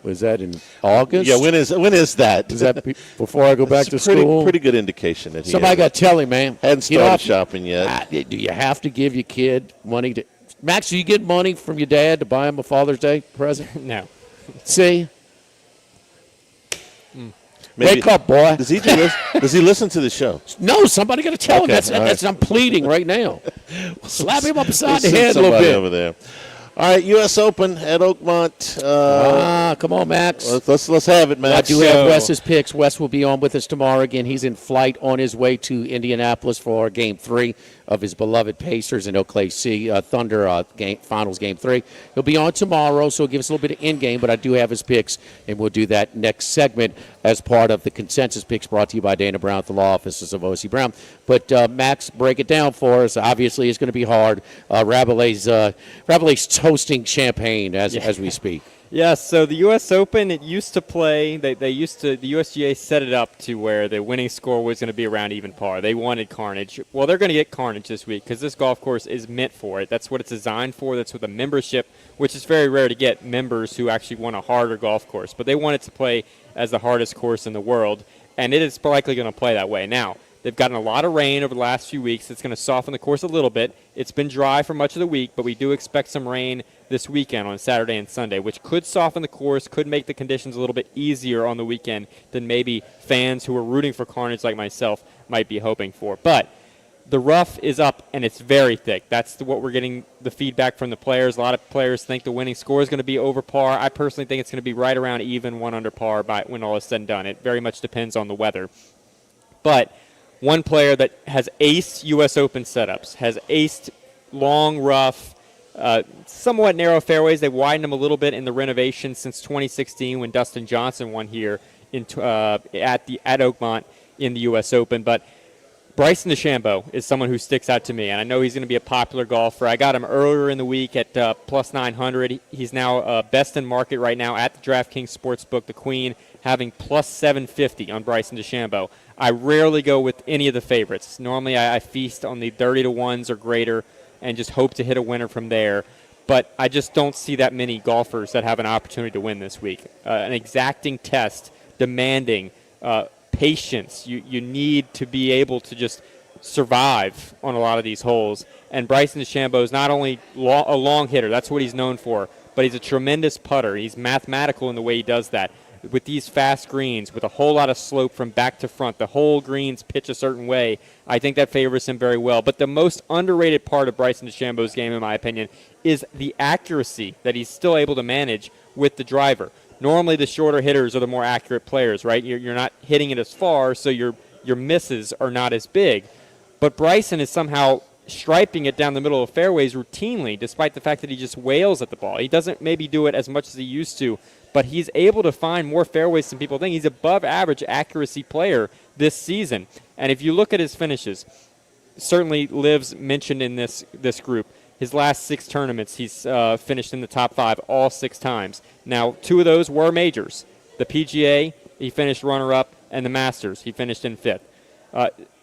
Was that in August? Yeah, when is that? Is that before I go back to school? Pretty good indication that somebody got to tell him, man. Hadn't started shopping yet. Do you have to give your kid money to? Max, do you get money from your dad to buy him a Father's Day present? No. See. Wake up, boy. Does he listen to the show? No, somebody got to tell him. Okay, That's I'm pleading right now. Slap him upside the We'll head a send little somebody bit. over there. All right, U.S. Open at Oakmont. Come on, Max. Let's have it, Max. I do have Wes's picks. Wes will be on with us tomorrow. Again, he's in flight on his way to Indianapolis for Game 3 of his beloved Pacers and OKC Thunder Finals Game 3. He'll be on tomorrow, so he'll give us a little bit of in-game, but I do have his picks, and we'll do that next segment as part of the consensus picks brought to you by Dana Brown at the law offices of O.C. Brown. But, Max, break it down for us. Obviously, it's going to be hard. Rabelais's toasting champagne as we speak. Yeah, so the U.S. Open, it used to play, the USGA set it up to where the winning score was going to be around even par. They wanted carnage. Well, they're going to get carnage this week because this golf course is meant for it. That's what it's designed for. That's what the membership, which is very rare to get members who actually want a harder golf course. But they want it to play as the hardest course in the world, and it is likely going to play that way. Now, they've gotten a lot of rain over the last few weeks. It's going to soften the course a little bit. It's been dry for much of the week, but we do expect some rain this weekend on Saturday and Sunday, which could soften the course, could make the conditions a little bit easier on the weekend than maybe fans who are rooting for carnage like myself might be hoping for. But the rough is up, and it's very thick. That's what we're getting the feedback from the players. A lot of players think the winning score is going to be over par. I personally think it's going to be right around even, 1 under par when all is said and done. It very much depends on the weather. But one player that has aced U.S. Open setups, has aced long, rough, somewhat narrow fairways. They've widened them a little bit in the renovation since 2016 when Dustin Johnson won here at Oakmont in the U.S. Open. But Bryson DeChambeau is someone who sticks out to me, and I know he's going to be a popular golfer. I got him earlier in the week at plus 900. He's now best in market right now at the DraftKings Sportsbook, the Queen, having plus 750 on Bryson DeChambeau. I rarely go with any of the favorites. Normally I feast on the 30-1s or greater and just hope to hit a winner from there. But I just don't see that many golfers that have an opportunity to win this week. An exacting test, demanding patience. You need to be able to just survive on a lot of these holes. And Bryson DeChambeau is not only a long hitter, that's what he's known for, but he's a tremendous putter. He's mathematical in the way he does that. With these fast greens, with a whole lot of slope from back to front, the whole greens pitch a certain way, I think that favors him very well. But the most underrated part of Bryson DeChambeau's game, in my opinion, is the accuracy that he's still able to manage with the driver. Normally the shorter hitters are the more accurate players, right? You're not hitting it as far, so your misses are not as big. But Bryson is somehow striping it down the middle of fairways routinely, despite the fact that he just wails at the ball. He doesn't maybe do it as much as he used to, but he's able to find more fairways than people think. He's above average accuracy player this season. And if you look at his finishes, certainly Liv's mentioned in this group. His last 6 tournaments, he's finished in the top 5 all 6 times. Now, 2 of those were majors. The PGA, he finished runner-up, and the Masters, he finished in 5th.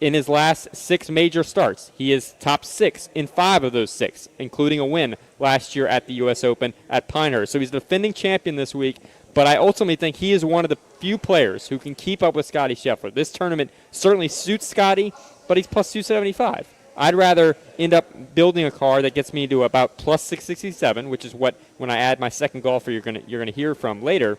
In his last 6 major starts, he is top 6 in 5 of those 6, including a win last year at the U.S. Open at Pinehurst. So he's the defending champion this week, but I ultimately think he is one of the few players who can keep up with Scottie Scheffler. This tournament certainly suits Scottie, but he's plus 275. I'd rather end up building a car that gets me to about plus 667, which is what, when I add my second golfer you're gonna hear from later.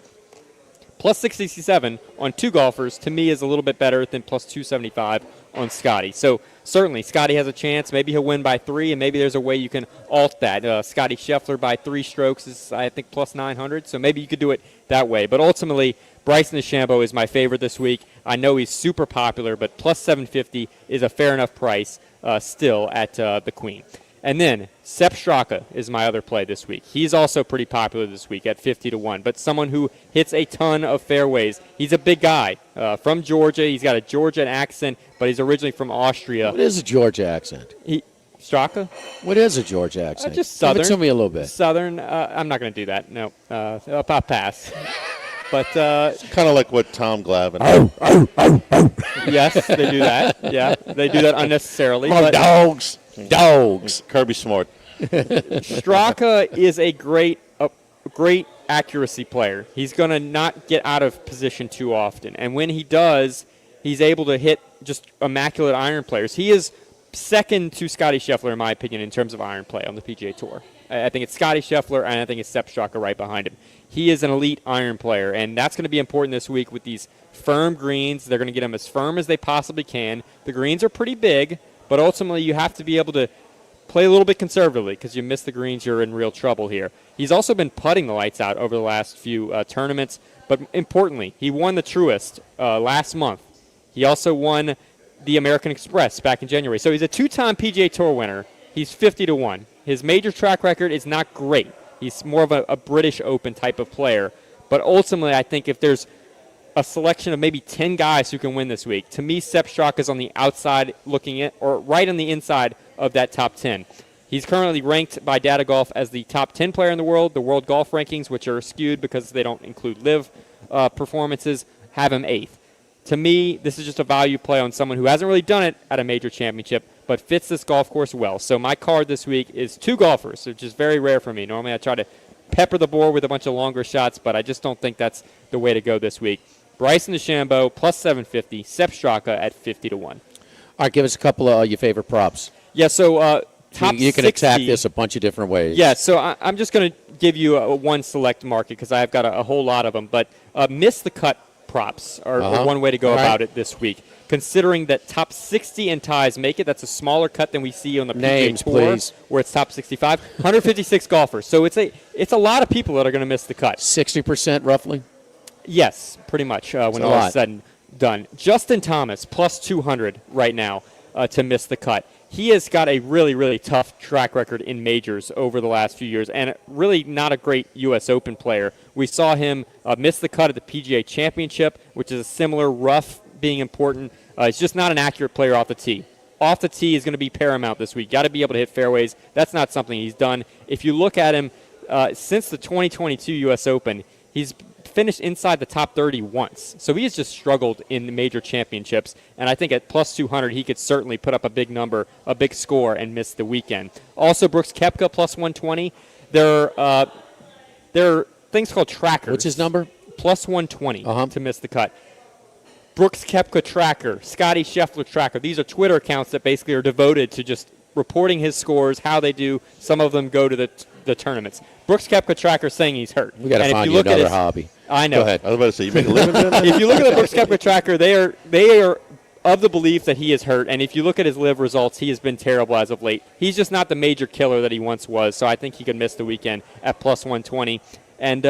Plus 667 on 2 golfers, to me, is a little bit better than plus 275 on Scottie. So certainly Scottie has a chance. Maybe he'll win by 3, and maybe there's a way you can alt that. Scottie Scheffler by 3 strokes is, I think, plus 900. So maybe you could do it that way. But ultimately, Bryson DeChambeau is my favorite this week. I know he's super popular, but plus 750 is a fair enough price still at the Queen. And then Sepp Straka is my other play this week. He's also pretty popular this week at 50-1, but someone who hits a ton of fairways. He's a big guy from Georgia. He's got a Georgian accent, but he's originally from Austria. What is a Georgia accent? Straka? What is a Georgia accent? Just Southern. Give it to me a little bit. Southern. I'm not going to do that. No. I'll pass. But kind of like what Tom Glavine. Yes, they do that. Yeah, they do that unnecessarily. Come on, dogs. Kirby Smart. Straka is a great accuracy player. He's going to not get out of position too often. And when he does, he's able to hit just immaculate iron players. He is second to Scottie Scheffler, in my opinion, in terms of iron play on the PGA Tour. I think it's Scotty Scheffler, and I think it's Sepp Straka right behind him. He is an elite iron player, and that's going to be important this week with these firm greens. They're going to get them as firm as they possibly can. The greens are pretty big, but ultimately you have to be able to play a little bit conservatively because you miss the greens, you're in real trouble here. He's also been putting the lights out over the last few tournaments, but importantly, he won the Truist last month. He also won the American Express back in January. So he's a two-time PGA Tour winner. He's 50-1. His major track record is not great. He's more of a British Open type of player. But ultimately, I think if there's a selection of maybe 10 guys who can win this week, to me, Sepp Straka is on the outside looking at, or right on the inside of that top 10. He's currently ranked by Data Golf as the top 10 player in the world golf rankings, which are skewed because they don't include live performances, have him 8th. To me, this is just a value play on someone who hasn't really done it at a major championship, but fits this golf course well. So my card this week is 2 golfers, which is very rare for me. Normally I try to pepper the board with a bunch of longer shots, but I just don't think that's the way to go this week. Bryson DeChambeau, plus 750. Sepp Straka at 50-1. All right, give us a couple of your favorite props. Yeah, so top you can 60, attack this a bunch of different ways. Yeah, so I'm just going to give you one select market because I've got a whole lot of them. But miss the cut props are one way to go about it this week. Considering that top 60 and ties make it, that's a smaller cut than we see on the PGA Tour, please. Where it's top 65. 156 golfers. So it's a lot of people that are going to miss the cut. 60% roughly? Yes, pretty much when all is said and done. Justin Thomas, plus 200 right now to miss the cut. He has got a really, really tough track record in majors over the last few years and really not a great U.S. Open player. We saw him miss the cut at the PGA Championship, which is a similar rough being important. He's just not an accurate player off the tee. Off the tee is going to be paramount this week. Got to be able to hit fairways. That's not something he's done. If you look at him since the 2022 U.S. Open, he's finished inside the top 30 once. So he has just struggled in the major championships. And I think at plus 200, he could certainly put up a big number, a big score, and miss the weekend. Also, Brooks Koepka, plus 120. There are things called trackers. What's his number? Plus 120 to miss the cut. Brooks Koepka tracker, Scotty Scheffler tracker. These are Twitter accounts that basically are devoted to just reporting his scores, how they do. Some of them go to the tournaments. Brooks Koepka tracker saying he's hurt. We got to find you another hobby. I know. Go ahead. I was about to say, you make a living doing that? If you look at the Brooks Koepka tracker, they are of the belief that he is hurt. And if you look at his live results, he has been terrible as of late. He's just not the major killer that he once was. So I think he could miss the weekend at plus 120. And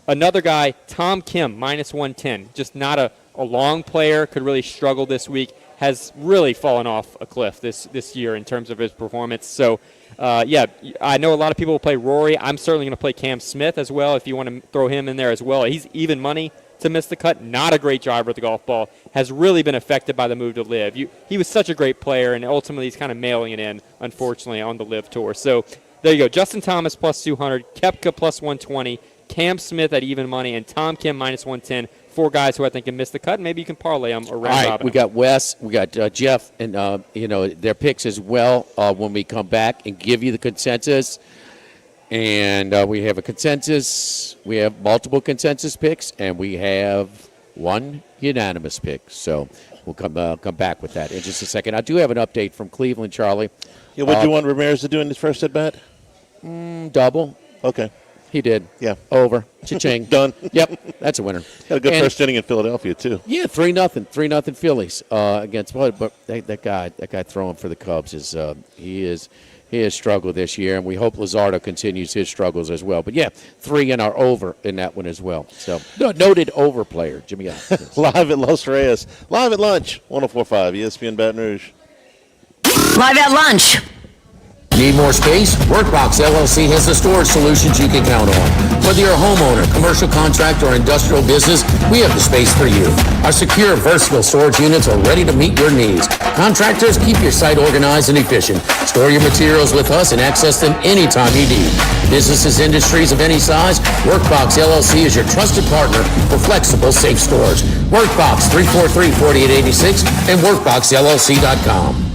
another guy, Tom Kim, minus 110. Just not a long player, could really struggle this week. Has really fallen off a cliff this year in terms of his performance. So, I know a lot of people will play Rory. I'm certainly going to play Cam Smith as well if you want to throw him in there as well. He's even money to miss the cut. Not a great driver with the golf ball. Has really been affected by the move to live. He was such a great player, and ultimately he's kind of mailing it in, unfortunately, on the live tour. So there you go. Justin Thomas plus 200, Koepka plus 120, Cam Smith at even money, and Tom Kim minus 110. 4 guys who I think can miss the cut. Maybe you can parlay them or round robin. We got Wes, we got Jeff, and their picks as well when we come back and give you the consensus. And we have a consensus. We have multiple consensus picks, and we have one unanimous pick. So we'll come back with that in just a second. I do have an update from Cleveland, Charlie. Yeah, what do you want Ramirez to do in his first at-bat? Double. Okay. He did. Yeah. Over. Cha-ching. Done. Yep. That's a winner. Had a good first inning in Philadelphia, too. Yeah, 3-0. 3-0 Phillies against what? But that guy throwing for the Cubs he has struggled this year, and we hope Luzardo continues his struggles as well. But yeah, 3 and are over in that one as well. So noted over player, Jimmy. Live at Los Reyes. Live at lunch. 104.5 ESPN Baton Rouge. Live at lunch. Need more space? Workbox LLC has the storage solutions you can count on. Whether you're a homeowner, commercial contractor, or industrial business, we have the space for you. Our secure, versatile storage units are ready to meet your needs. Contractors, keep your site organized and efficient. Store your materials with us and access them anytime you need. Businesses, industries of any size, Workbox LLC is your trusted partner for flexible, safe storage. Workbox 343-4886 and WorkboxLLC.com.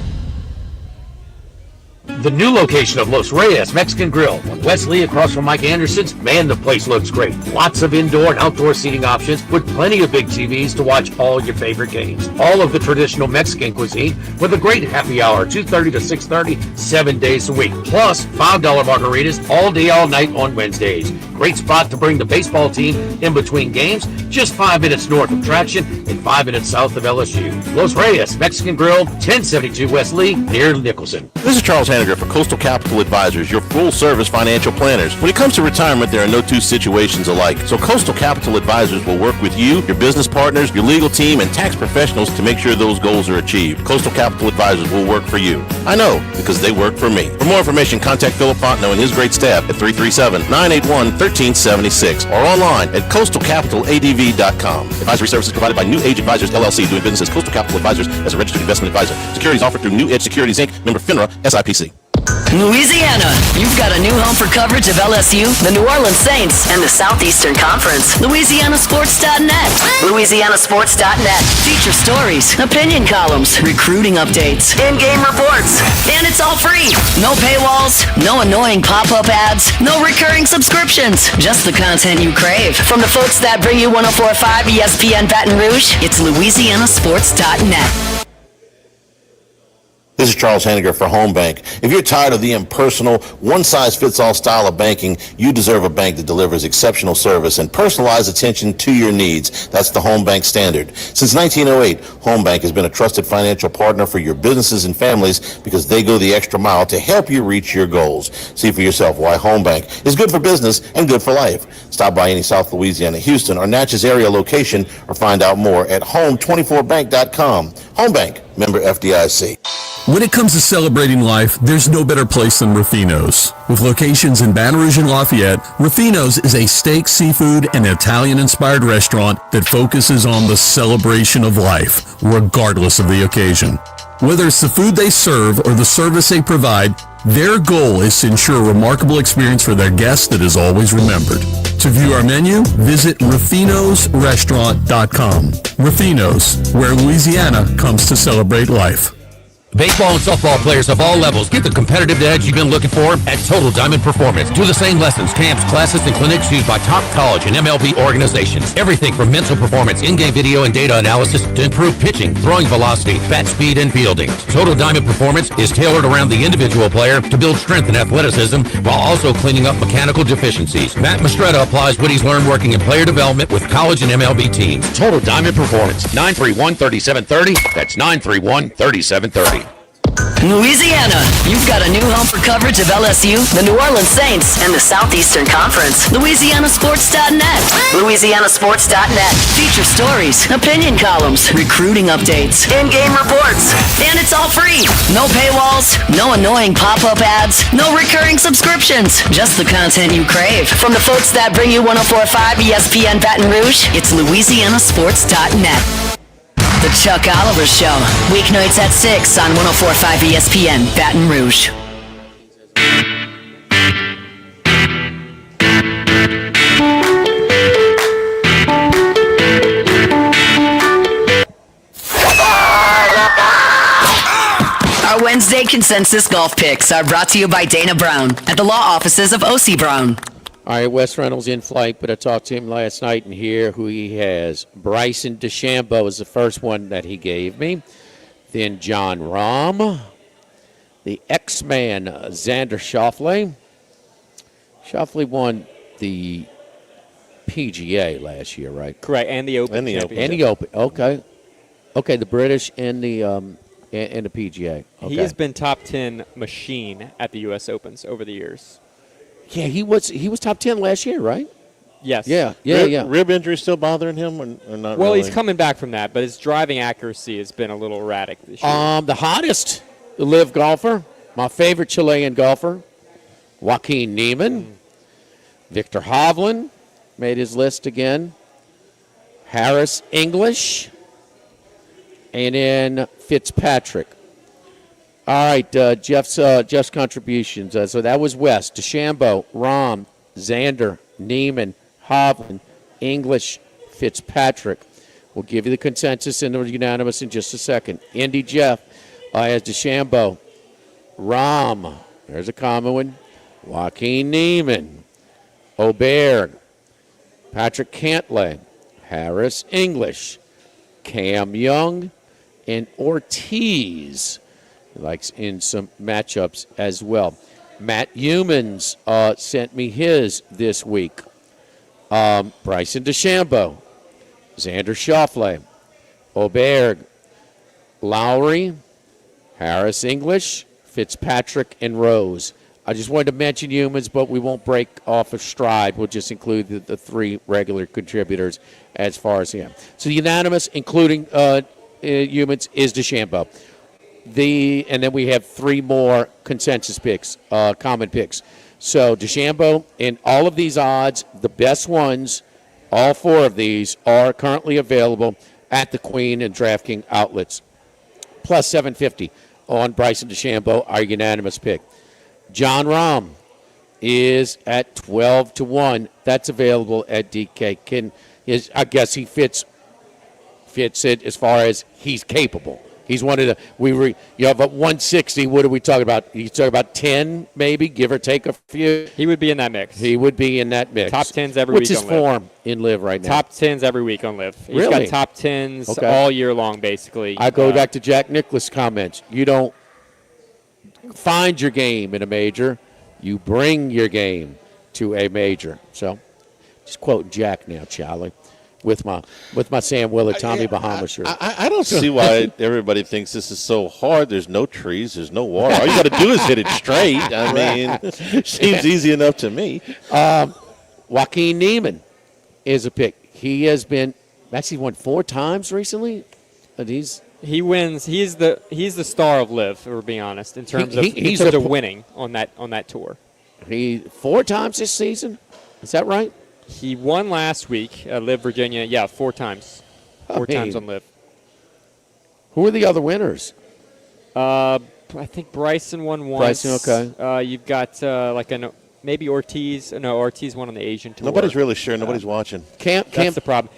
The new location of Los Reyes Mexican Grill on Wesley across from Mike Anderson's. Man, the place looks great. Lots of indoor and outdoor seating options with plenty of big TVs to watch all your favorite games. All of the traditional Mexican cuisine with a great happy hour, 2:30 to 6:30, 7 days a week. Plus $5 margaritas all day, all night on Wednesdays. Great spot to bring the baseball team in between games, just 5 minutes north of Traction and 5 minutes south of LSU. Los Reyes Mexican Grill, 1072 West Lee, near Nicholson. This is Charles Hanniger for Coastal Capital Advisors, your full-service financial planners. When it comes to retirement, there are no two situations alike. So Coastal Capital Advisors will work with you, your business partners, your legal team, and tax professionals to make sure those goals are achieved. Coastal Capital Advisors will work for you. I know, because they work for me. For more information, contact Philip Fontenot and his great staff at 337-981-1376 or online at coastalcapitaladv.com. Advisory services provided by New Age Advisors, LLC, doing business as Coastal Capital Advisors as a registered investment advisor. Securities offered through New Edge Securities, Inc., member FINRA, SIPC. Louisiana, you've got a new home for coverage of LSU, the New Orleans Saints, and the Southeastern Conference. LouisianaSports.net. LouisianaSports.net. Feature stories, opinion columns, recruiting updates, in-game reports. And it's all free. No paywalls, no annoying pop-up ads, no recurring subscriptions. Just the content you crave. From the folks that bring you 104.5 ESPN Baton Rouge, it's LouisianaSports.net. This is Charles Hanniger for Home Bank. If you're tired of the impersonal, one-size-fits-all style of banking, you deserve a bank that delivers exceptional service and personalized attention to your needs. That's the Home Bank standard. Since 1908, Home Bank has been a trusted financial partner for your businesses and families because they go the extra mile to help you reach your goals. See for yourself why Home Bank is good for business and good for life. Stop by any South Louisiana, Houston, or Natchez area location or find out more at home24bank.com. Home Bank, member FDIC. When it comes to celebrating life, there's no better place than Ruffino's. With locations in Baton Rouge and Lafayette, Ruffino's is a steak, seafood, and Italian-inspired restaurant that focuses on the celebration of life, regardless of the occasion. Whether it's the food they serve or the service they provide, their goal is to ensure a remarkable experience for their guests that is always remembered. To view our menu, visit ruffinosrestaurant.com. Ruffino's, where Louisiana comes to celebrate life. Baseball and softball players of all levels get the competitive edge you've been looking for at Total Diamond Performance. Do the same lessons, camps, classes, and clinics used by top college and MLB organizations. Everything from mental performance, in-game video and data analysis to improve pitching, throwing velocity, bat speed, and fielding. Total Diamond Performance is tailored around the individual player to build strength and athleticism while also cleaning up mechanical deficiencies. Matt Mastretta applies what he's learned working in player development with college and MLB teams. Total Diamond Performance, 931-3730. That's 931-3730. Louisiana, you've got a new home for coverage of LSU, the New Orleans Saints, and the Southeastern Conference. LouisianaSports.net. LouisianaSports.net. Feature stories, opinion columns, recruiting updates, in-game reports. And it's all free. No paywalls, no annoying pop-up ads, no recurring subscriptions. Just the content you crave. From the folks that bring you 104.5 ESPN Baton Rouge, it's LouisianaSports.net. The Chuck Oliver Show, weeknights at 6 on 104.5 ESPN, Baton Rouge. Our Wednesday consensus golf picks are brought to you by Dana Brown at the law offices of O.C. Brown. All right, Wes Reynolds in flight, but I talked to him last night and hear who he has. Bryson DeChambeau is the first one that he gave me. Then John Rahm. The X-Man, Xander Schauffele. Schauffele won the PGA last year, right? Correct, and the Open. And the Open, okay. Okay, the British and the PGA. Okay. He has been top 10 machine at the U.S. Opens over the years. Yeah, he was top 10 last year, right? Yes. Yeah. Rib injury still bothering him or not Well, really? he's coming back from that, but his driving accuracy has been a little erratic this year. The hottest live golfer, my favorite Chilean golfer, Joaquin Niemann. Victor Hovland made his list again. Harris English. And then Fitzpatrick. All right, Jeff's contributions. So that was West, DeChambeau, Rahm, Xander, Niemann, Hovland, English, Fitzpatrick. We'll give you the consensus and the unanimous in just a second. Indy Jeff has DeChambeau, Rahm, There's a common one. Joaquin Neiman, Oberg, Patrick Cantlay, Harris English, Cam Young, and Ortiz. He likes in some matchups as well. Matt Humans sent me his this week. Bryson DeChambeau, Xander Schauffele, Oberg, Lowry, Harris English, Fitzpatrick, and Rose. I just wanted to mention Humans, but we won't break off a stride. We'll just include the three regular contributors as far as him. So unanimous, including Humans, is DeChambeau. And then we have three more consensus picks, common picks. So DeChambeau, in all of these odds, the best ones, all four of these are currently available at the Queen and DraftKings outlets. Plus 750 on Bryson DeChambeau, our unanimous pick. John Rahm is at 12-1. That's available at DK. I guess he fits it as far as he's capable. He's one of the you have a 160. What are we talking about? You talking about 10, maybe, give or take a few. He would be in that mix. He would be in that mix. Top 10s every What's week. What's his form in Live right now? Top 10s every week on Live. He's Really? got top 10s all year long, basically. I go back to Jack Nicklaus' comments. You don't find your game in a major. You bring your game to a major. So, just quoting Jack now, Charlie. With my Sam Willard, Tommy Bahama shirt. I don't see why everybody thinks this is so hard. There's no trees. There's no water. All you got to do is hit it straight. I mean, seems easy enough to me. Joaquin Neiman is a pick. He has been actually won 4 times recently. He wins. He's the star of Live. If we're being honest, in terms of winning on that tour. He 4 times this season. Is that right? He won last week at Live Virginia. Yeah, 4 times. 4 times on Live. Who are the other winners? I think Bryson won once. Bryson, okay. You've got maybe Ortiz. No, Ortiz won on the Asian tour. Nobody's really sure. Nobody's watching. That's the problem.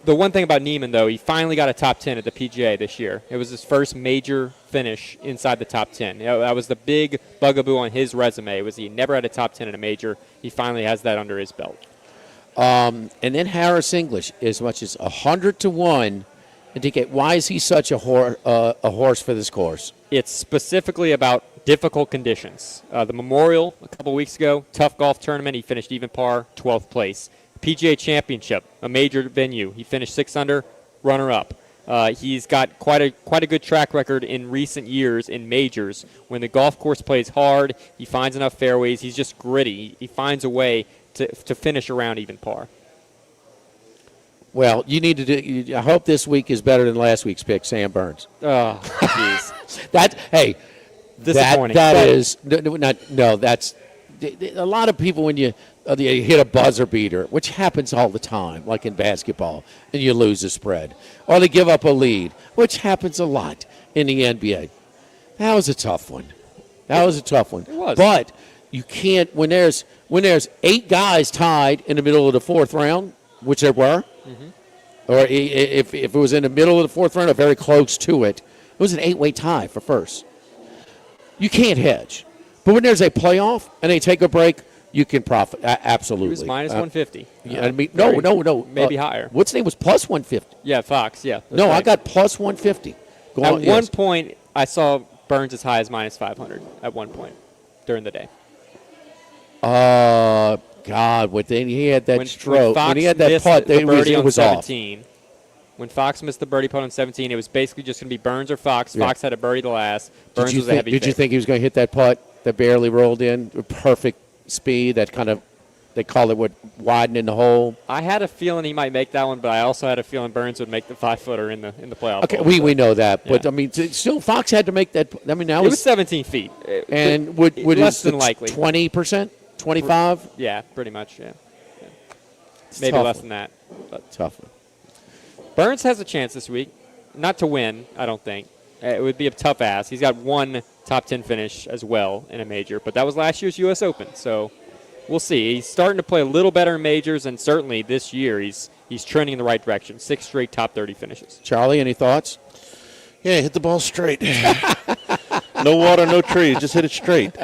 The one thing about Neiman, though, he finally got a top 10 at the PGA this year. It was his first major finish inside the top 10. That was the big bugaboo on his resume, was he never had a top 10 in a major. He finally has that under his belt. And then Harris English, as much as 100-1. And DK, why is he such a horse for this course? It's specifically about difficult conditions. The Memorial a couple weeks ago, tough golf tournament. He finished even par, 12th place. PGA Championship, a major venue. He finished 6 under, runner-up. He's got quite a good track record in recent years in majors. When the golf course plays hard, he finds enough fairways. He's just gritty. He finds a way to finish around even par. Well, you need to do. I hope this week is better than last week's pick, Sam Burns. Oh, jeez. Disappointing. That's a lot of people when you hit a buzzer beater, which happens all the time, like in basketball, and you lose a spread, or they give up a lead, which happens a lot in the NBA. That was a tough one. It was. But you can't when there's 8 guys tied in the middle of the 4th round, which there were, or if it was in the middle of the 4th round or very close to it, it was an 8-way tie for first. You can't hedge. But when there's a playoff and they take a break, you can profit. Absolutely. He was minus 150. I mean, no. Maybe higher. What's name was plus 150? Yeah, Fox, yeah. No, right. I got plus 150. At one point, I saw Burns as high as minus 500 at one point during the day. God, he had that stroke. When he had that putt, it was 17. Off. When Fox missed the birdie putt on 17, it was basically just going to be Burns or Fox. Fox had a birdie the last. Burns was a heavy Did you think he was going to hit that putt that barely rolled in? Perfect speed, that kind of, they call it widening the hole. I had a feeling he might make that one, but I also had a feeling Burns would make the 5-footer in the playoff. Okay, we know that, but I mean, still Fox had to make that. I mean, now it was 17 feet, and would less than likely 20%, 25. Yeah, pretty much. Yeah. Maybe less than that. But tough one. Burns has a chance this week, not to win. I don't think it would be a tough ask. He's got one top 10 finish as well in a major, but that was last year's U.S. Open, so we'll see. He's starting to play a little better in majors, and certainly this year he's trending in the right direction. 6 straight top 30 finishes. Charlie, any thoughts? Yeah, hit the ball straight. No water, no trees. Just hit it straight.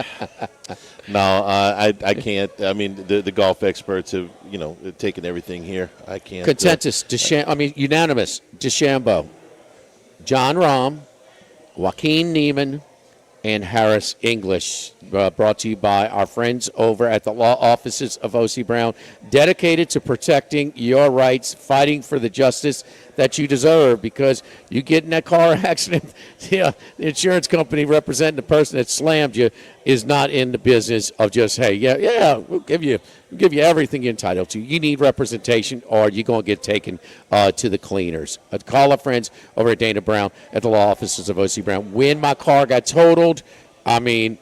No, I can't. I mean, the golf experts have, taken everything here. I can't. Consensus, unanimous. DeChambeau, John Rahm, Joaquin Neiman, and Harris English, brought to you by our friends over at the law offices of O.C. Brown, dedicated to protecting your rights, fighting for the justice that you deserve, because you get in that car accident, the insurance company representing the person that slammed you is not in the business of just, hey, we'll give you everything you're entitled to. You need representation, or you're going to get taken to the cleaners. Call our friends over at Dana Brown at the law offices of O.C. Brown. When my car got totaled, all right,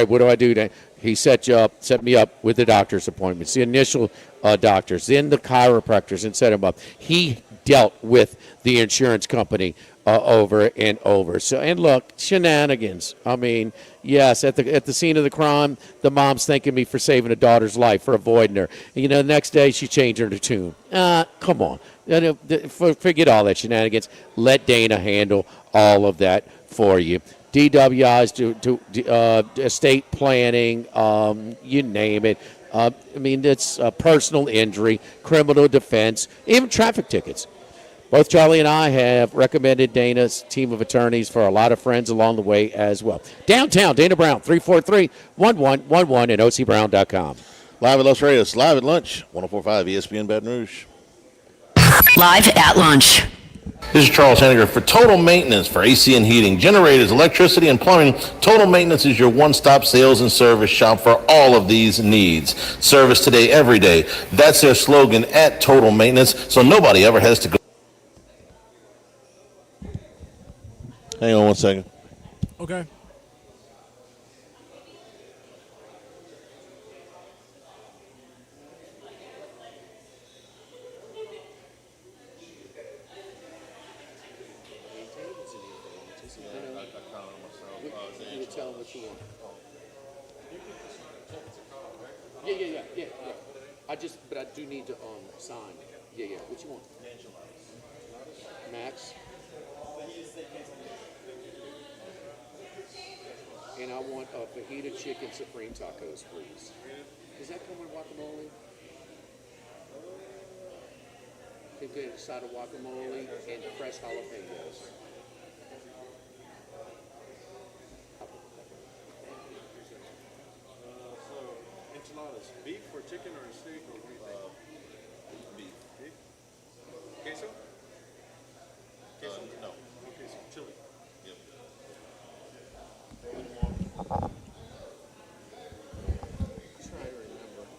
what do I do then? He set me up with the doctor's appointments, the initial doctors, then the chiropractors, and set him up. He dealt with the insurance company over and over. So, and look, shenanigans. Yes, at the scene of the crime, the mom's thanking me for saving a daughter's life, for avoiding her. And, the next day she changed her tune. Come on. Forget all that shenanigans. Let Dana handle all of that for you. DWIs, to estate planning, you name it. It's personal injury, criminal defense, even traffic tickets. Both Charlie and I have recommended Dana's team of attorneys for a lot of friends along the way as well. Downtown, Dana Brown, 343-1111 and ocbrown.com. Live at Los Reyes, live at lunch, 104.5 ESPN Baton Rouge. Live at lunch. This is Charles Henniger. For total maintenance for AC and heating, generators, electricity, and plumbing, Total Maintenance is your one-stop sales and service shop for all of these needs. Service today, every day. That's their slogan at Total Maintenance, so nobody ever has to go. Hang on 1 second. Okay. Yeah. But I do need to sign. Yeah. What you want? Max. And I want a fajita chicken supreme tacos, please. Does that come with guacamole? Can get a side of guacamole and fresh jalapenos. Enchiladas, beef or chicken or steak or beef? Beef? Queso? Queso? No. Okay, so chili. Yep. Try to remember.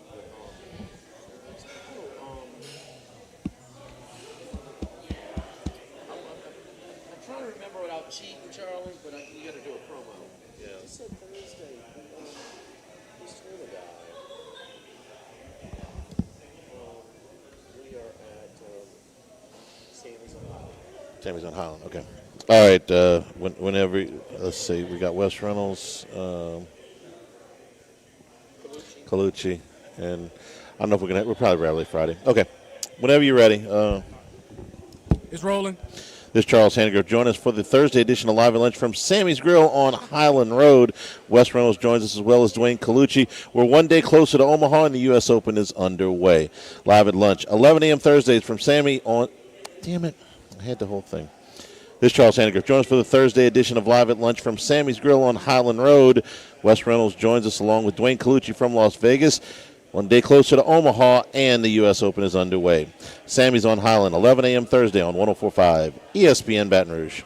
I'm trying to remember without cheating, Charlie, but you got to do a promo. Yeah. You said Thursday. This Twitter guy. We are at Sammy's on Highland. Okay. All right. Whenever, let's see, we got Wes Reynolds, Colucci, and I don't know if we'll probably rally Friday. Okay. Whenever you're ready. It's rolling. This is Charles Henniger. Join us for the Thursday edition of Live at Lunch from Sammy's Grill on Highland Road. Wes Reynolds joins us as well as Dwayne Colucci. We're one day closer to Omaha, and the U.S. Open is underway. Live at Lunch, 11 a.m. Thursdays from Sammy on... Damn it. I had the whole thing. This is Charles Henniger. Join us for the Thursday edition of Live at Lunch from Sammy's Grill on Highland Road. Wes Reynolds joins us along with Dwayne Colucci from Las Vegas. One day closer to Omaha, and the U.S. Open is underway. Sammy's on Highland, 11 a.m. Thursday on 104.5 ESPN Baton Rouge.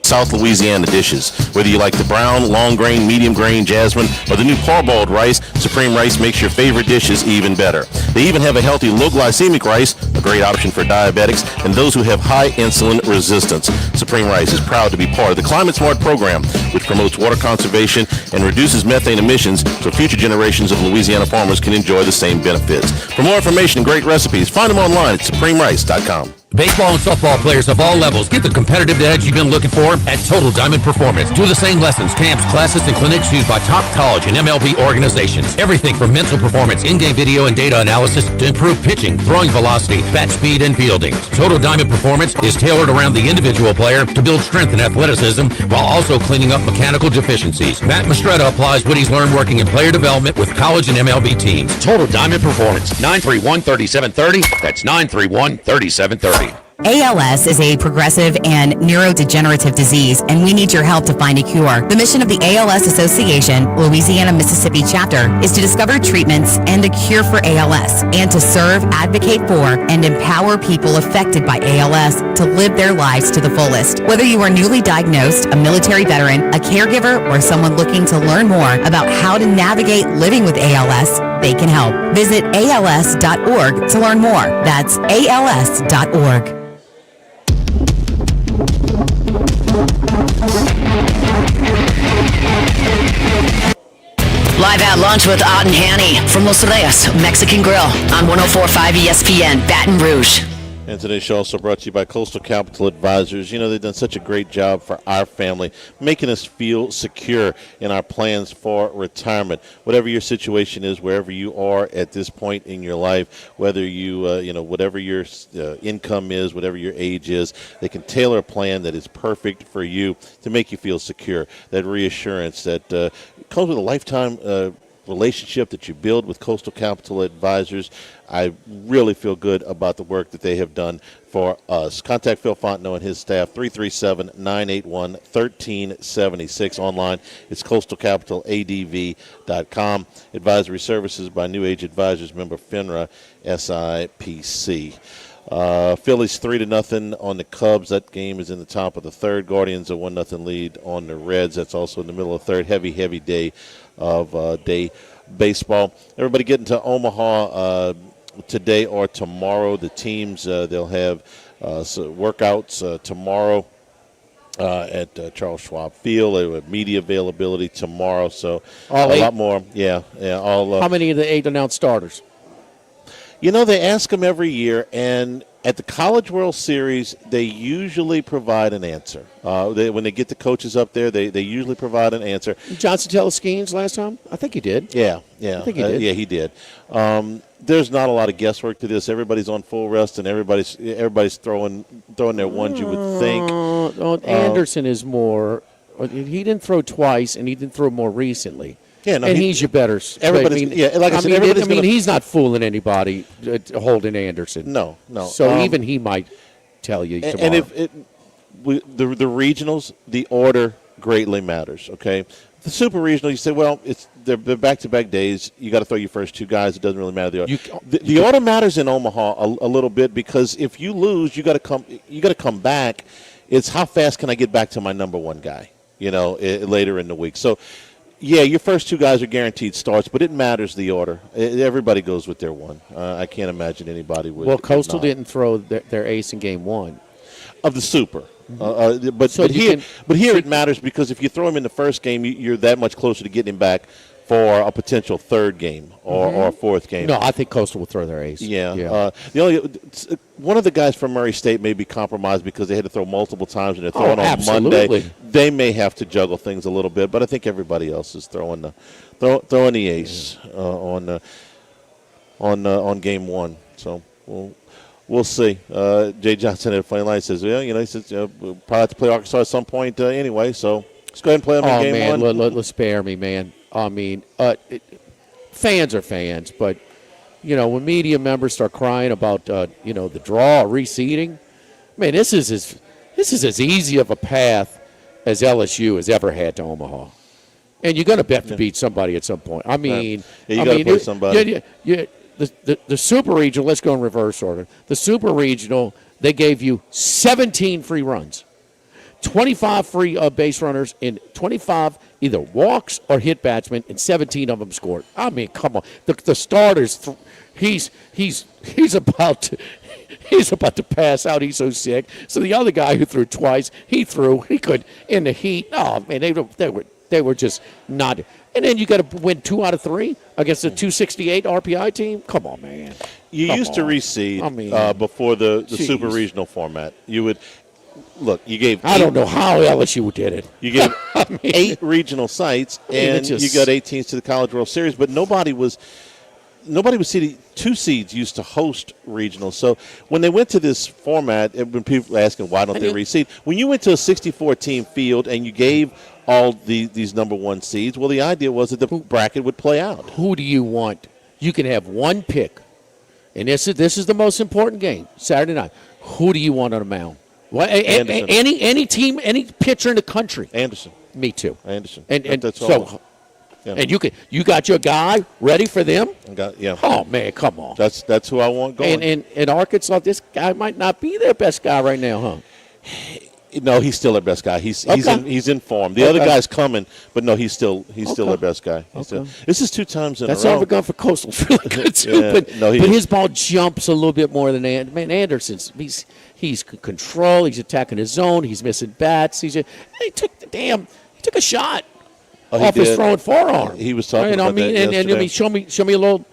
South Louisiana dishes. Whether you like the brown, long grain, medium grain, jasmine, or the new parboiled rice, Supreme Rice makes your favorite dishes even better. They even have a healthy low glycemic rice, a great option for diabetics and those who have high insulin resistance. Supreme Rice is proud to be part of the Climate Smart program, which promotes water conservation and reduces methane emissions so future generations of Louisiana farmers can enjoy the same benefits. For more information and great recipes, find them online at supremerice.com. Baseball and softball players of all levels get the competitive edge you've been looking for at Total Diamond Performance. Do the same lessons, camps, classes, and clinics used by top college and MLB organizations. Everything from mental performance, in-game video, and data analysis to improve pitching, throwing velocity, bat speed, and fielding. Total Diamond Performance is tailored around the individual player to build strength and athleticism while also cleaning up mechanical deficiencies. Matt Mastretta applies what he's learned working in player development with college and MLB teams. Total Diamond Performance, 931-3730. That's 931-3730. ALS is a progressive and neurodegenerative disease, and we need your help to find a cure. The mission of the ALS Association, Louisiana-Mississippi chapter, is to discover treatments and a cure for ALS, and to serve, advocate for, and empower people affected by ALS to live their lives to the fullest. Whether you are newly diagnosed, a military veteran, a caregiver, or someone looking to learn more about how to navigate living with ALS, they can help. Visit als.org to learn more. That's als.org. Live at lunch with Ott and Hanny from Los Reyes Mexican Grill on 104.5 ESPN, Baton Rouge. And today's show also brought to you by Coastal Capital Advisors. You know, they've done such a great job for our family, making us feel secure in our plans for retirement. Whatever your situation is, wherever you are at this point in your life, whether you, whatever your income is, whatever your age is, they can tailor a plan that is perfect for you to make you feel secure. That reassurance that comes with a lifetime relationship that you build with Coastal Capital Advisors. I really feel good about the work that they have done for us. Contact Phil Fontenot and his staff, 337-981-1376. Online, it's coastalcapitaladv.com. Advisory services by New Age Advisors, member FINRA, SIPC. Phillies 3-0 on the Cubs. That game is in the top of the third. Guardians a 1-0 lead on the Reds. That's also in the middle of the third. Heavy day of day baseball. Everybody getting to Omaha today or tomorrow. The teams, they'll have workouts tomorrow at Charles Schwab Field. They have media availability tomorrow. So all a eight? lot more. Yeah. How many of the 8 announced starters? You know, they ask them every year, and at the College World Series, they usually provide an answer. When they get the coaches up there, they usually provide an answer. Johnson tell us Skeens last time? I think he did. Yeah. I think he did. Yeah, he did. There's not a lot of guesswork to this. Everybody's on full rest, and everybody's throwing their ones, you would think. Anderson is more. He didn't throw twice, and he didn't throw more recently. Yeah, no, and he's your better. He's not fooling anybody holding Anderson. No. So even he might tell you tomorrow. And the regionals, the order greatly matters. Okay, the super regional, you say, well, they're back-to-back days. You got to throw your first two guys. It doesn't really matter the order. The order matters in Omaha a little bit because if you lose, you got to come back. It's how fast can I get back to my number one guy? Later in the week. So. Yeah, your first two guys are guaranteed starts, but it matters the order. Everybody goes with their one. I can't imagine anybody would. Well, Coastal didn't throw their ace in game one of the Super, but here it matters because if you throw him in the first game, you're that much closer to getting him back for a potential third game or a fourth game. No, I think Coastal will throw their ace. Yeah. One of the guys from Murray State may be compromised because they had to throw multiple times and they're throwing on Monday. They may have to juggle things a little bit, but I think everybody else is throwing the ace on game one. So we'll see. Jay Johnson at Funny Line says, he says we'll probably have to play Arkansas at some point anyway. So let's go ahead and play them in game one. Let's spare me, man. I mean, fans are fans, but when media members start crying about the draw, reseeding, man, this is as easy of a path as LSU has ever had to Omaha, and you're going to have to beat somebody at some point. I mean, you got to play somebody. The Super Regional. Let's go in reverse order. The Super Regional, they gave you 17 free runs. 25 free base runners and 25 either walks or hit batsmen, and 17 of them scored. I mean, come on, the starters. He's about to pass out. He's so sick. So the other guy who threw twice, he could in the heat. Oh man, they were just not. And then you got to win 2 out of 3 against a 268 RPI team. Come on, man. You Come used to on. reseed I mean, before the geez. super regional format. You would look. You gave. I don't know how LSU did it. You gave I mean, 8 regional sites, I mean, it and you just- got 8 teams to the College World Series. But nobody was seeding. 2 seeds used to host regionals. So when they went to this format, and when people were asking why don't they reseed, when you went to a 64-team field and you gave all these number 1 seeds, well, the idea was that the bracket would play out. Who do you want? You can have one pick, and this is the most important game Saturday night. Who do you want on the mound? Well, Anderson. any team, any pitcher in the country. Anderson. Me too. Anderson. And That's so, all. Yeah. and you got your guy ready for them. Yeah. Oh man, come on. That's who I want going. And Arkansas, this guy might not be their best guy right now, huh? No, he's still their best guy. He's in form. The Okay. other guy's coming, but no, he's still their best guy. This is 2 times in That's a row. overgone for Coastal's really good too. Yeah. But No, he but is. his ball jumps a little bit more than Anderson's. He's control. He's attacking his zone. He's missing bats. He took a shot He off his did. throwing forearm. He was talking You know, about that and I yesterday. mean, show me a little,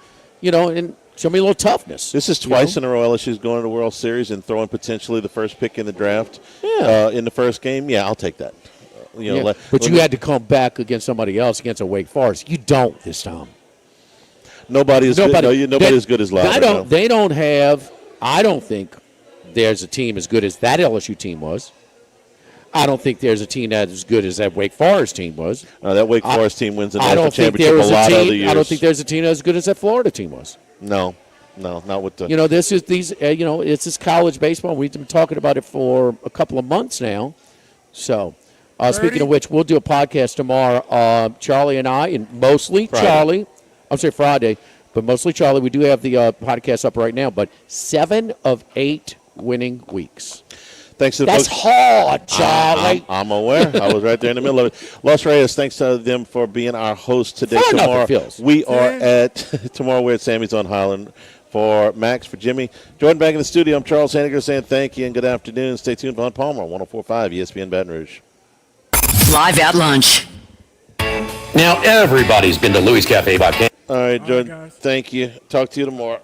and show me a little toughness. This is twice in a row LSU's going to the World Series and throwing potentially the first pick in the draft in the first game. Yeah, I'll take that. But you had to come back against somebody else, against a Wake Forest. You don't this time. Nobody is good as good as Loud. They don't have. I don't think there's a team as good as that LSU team was. I don't think there's a team that's as good as that Wake Forest team was. That Wake Forest team wins the I national don't think championship there was a lot team, of the years. I don't think there's a team as good as that Florida team was. No, not with the. This is these. It's this college baseball. We've been talking about it for a couple of months now. So, speaking of which, we'll do a podcast tomorrow. Charlie and I, and mostly Friday. Charlie. I'm sorry, Friday, but mostly Charlie. We do have the podcast up right now. But 7 of 8 winning weeks. Thanks to the That's folks. hard, Charlie. I'm aware. I was right there in the middle of it. Los Reyes, thanks to them for being our host today. Fair enough, Tomorrow it feels. we are tomorrow we're at Sammy's on Highland. For Max, for Jimmy, Jordan back in the studio. I'm Charles Hanniger saying thank you and good afternoon. Stay tuned for Von Palmer, 104.5 ESPN Baton Rouge. Live at lunch. Now everybody's been to Louis Cafe by Ken. All right, Jordan. Thank you. Talk to you tomorrow.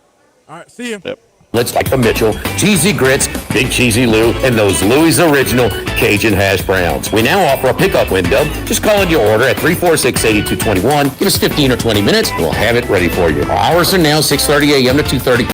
All right, see you. Yep. Let's like the Mitchell, cheesy grits, big cheesy Lou, and those Louis Original Cajun hash browns. We now offer a pickup window. Just call in your order at 346-8221. Give us 15 or 20 minutes, and we'll have it ready for you. Our hours are now 6:30 a.m. to 2:30.